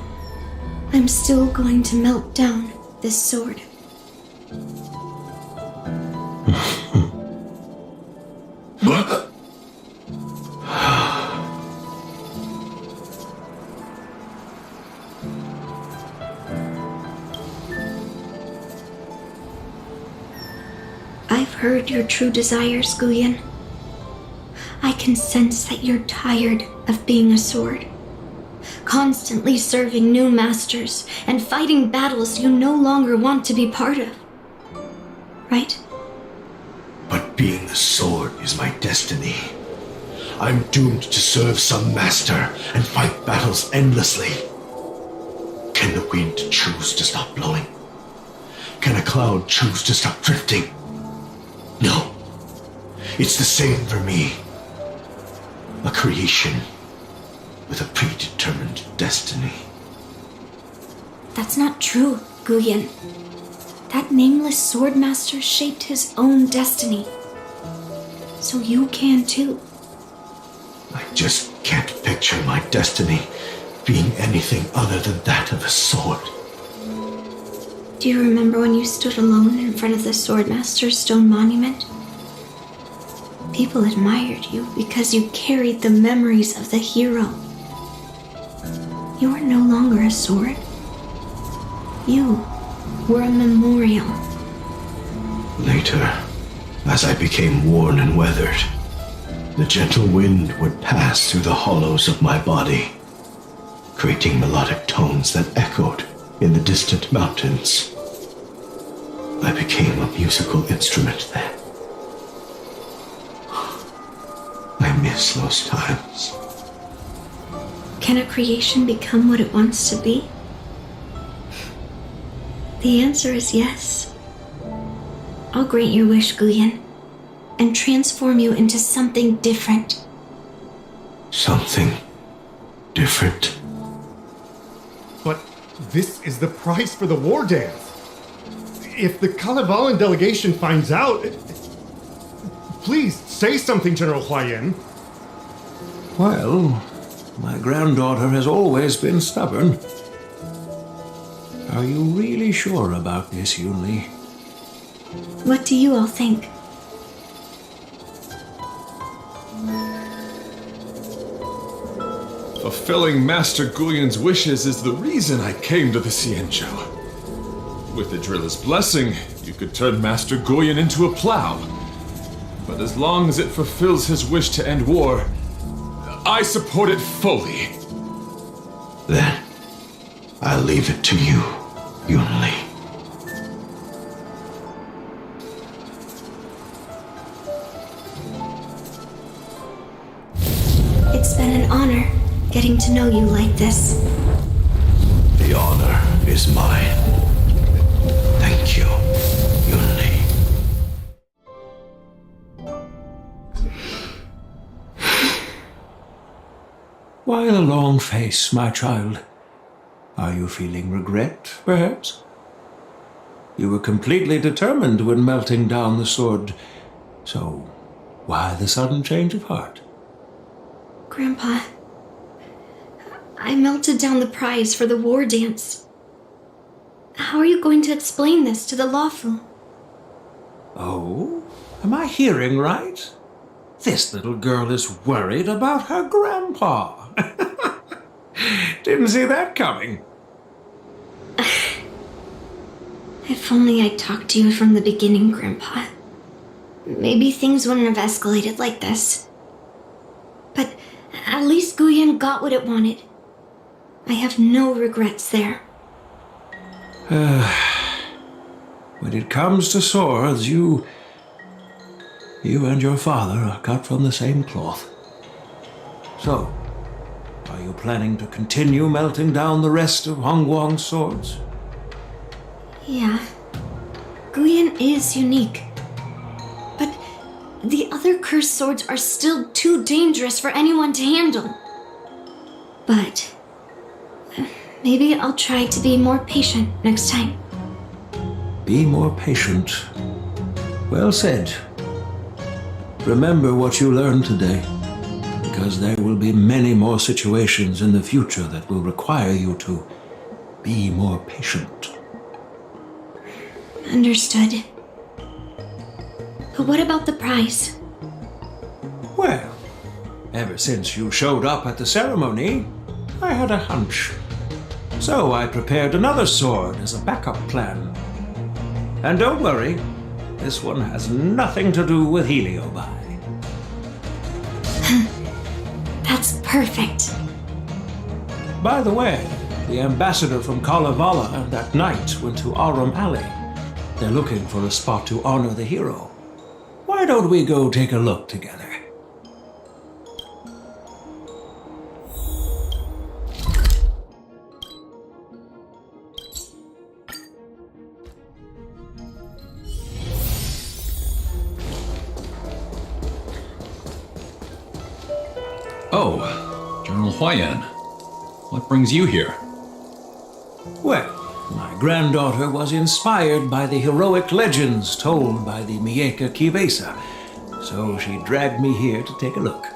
S3: I'm still going to melt down this sword. I've heard your true desires, Guyan. I can sense that you're tired of being a sword, constantly serving new masters and fighting battles you no longer want to be part of. Right?
S20: But being a sword is my destiny. I'm doomed to serve some master and fight battles endlessly. Can the wind choose to stop blowing? Can a cloud choose to stop drifting? No. It's the same for me. A creation with a predetermined destiny.
S3: That's not true, Guyan. That nameless swordmaster shaped his own destiny. So you can too.
S20: I just can't picture my destiny being anything other than that of a sword.
S3: Do you remember when you stood alone in front of the swordmaster's stone monument? People admired you because you carried the memories of the hero. You were no longer a sword. You were a memorial.
S20: Later, as I became worn and weathered, the gentle wind would pass through the hollows of my body, creating melodic tones that echoed in the distant mountains. I became a musical instrument then. I miss those times.
S3: Can a creation become what it wants to be? The answer is yes. I'll grant your wish, Guyan, and transform you into something different.
S20: Something different?
S19: But this is the price for the war dance. If the Kalevalan delegation finds out... Please, say something, General Huayan.
S6: Well, my granddaughter has always been stubborn. Are you really sure about this, Yun Li?
S3: What do you all think?
S10: Fulfilling Master Guyan's wishes is the reason I came to the Xianzhou. With the driller's blessing, you could turn Master Guyan into a plow. But as long as it fulfills his wish to end war, I support it fully.
S20: Then, I'll leave it to you, Yun Li.
S3: It's been an honor getting to know you like this.
S20: The honor is mine. Thank you, Yunli.
S6: Why the long face, my child? Are you feeling regret, perhaps? You were completely determined when melting down the sword, so why the sudden change of heart?
S3: Grandpa, I melted down the prize for the war dance. How are you going to explain this to the Lawfu?
S6: Oh, am I hearing right? This little girl is worried about her grandpa. Didn't see that coming.
S3: If only I'd talked to you from the beginning, Grandpa. Maybe things wouldn't have escalated like this. But at least Guyan got what it wanted. I have no regrets there.
S6: When it comes to swords, you and your father are cut from the same cloth. So, are you planning to continue melting down the rest of Hongguang's swords?
S3: Yeah. Guyan is unique. But the other cursed swords are still too dangerous for anyone to handle. But maybe I'll try to be more patient next time.
S6: Be more patient. Well said. Remember what you learned today, because there will be many more situations in the future that will require you to be more patient.
S3: Understood. But what about the prize?
S6: Well, ever since you showed up at the ceremony, I had a hunch. So I prepared another sword as a backup plan. And don't worry, this one has nothing to do with Heliobi.
S3: That's perfect.
S6: By the way, the ambassador from Kalevala and that knight went to Arum Alley. They're looking for a spot to honor the hero. Why don't we go take a look together?
S13: Oh, General Huayan. What brings you here?
S6: Well, my granddaughter was inspired by the heroic legends told by the Mieka Kivesa, so she dragged me here to take a look.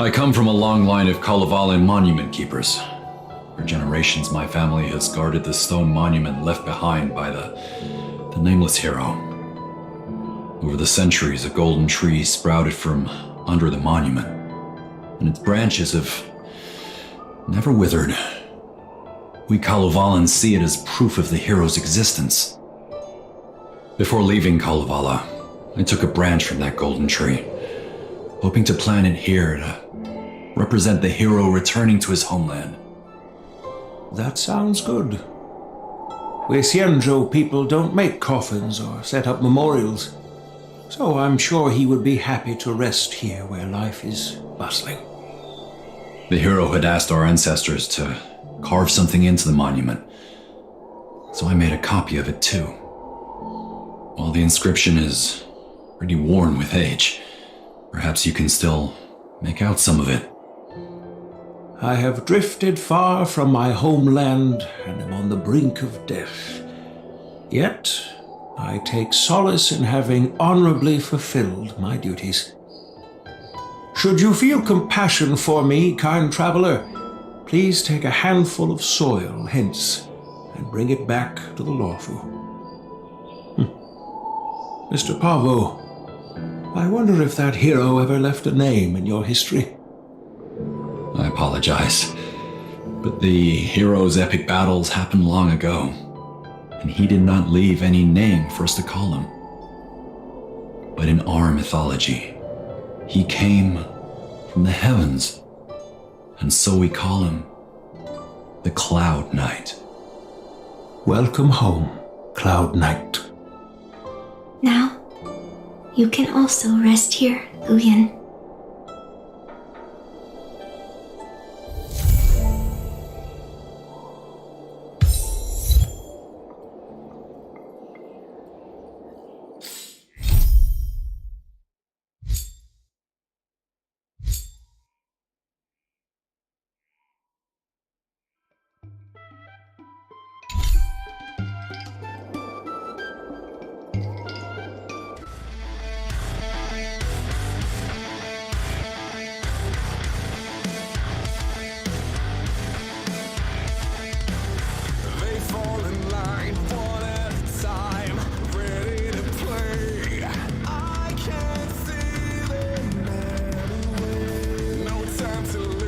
S13: I come from a long line of Kalevalan monument keepers. For generations, my family has guarded the stone monument left behind by the nameless hero. Over the centuries, a golden tree sprouted from under the monument, and its branches have never withered. We Kalevalans see it as proof of the hero's existence. Before leaving Kalevala, I took a branch from that golden tree, hoping to plant it here to represent the hero returning to his homeland.
S6: That sounds good. We Xianzhou people don't make coffins or set up memorials, so I'm sure he would be happy to rest here where life is bustling.
S13: The hero had asked our ancestors to carve something into the monument, so I made a copy of it too. While the inscription is pretty worn with age, perhaps you can still make out some of it.
S6: I have drifted far from my homeland and am on the brink of death. Yet, I take solace in having honorably fulfilled my duties. Should you feel compassion for me, kind traveler, please take a handful of soil hence and bring it back to the Lawfu. Mr. Pavo, I wonder if that hero ever left a name in your history.
S13: I apologize, but the hero's epic battles happened long ago, and he did not leave any name for us to call him. But in our mythology, he came from the heavens, and so we call him the Cloud Knight.
S6: Welcome home, Cloud Knight.
S3: Now, you can also rest here, Guyan.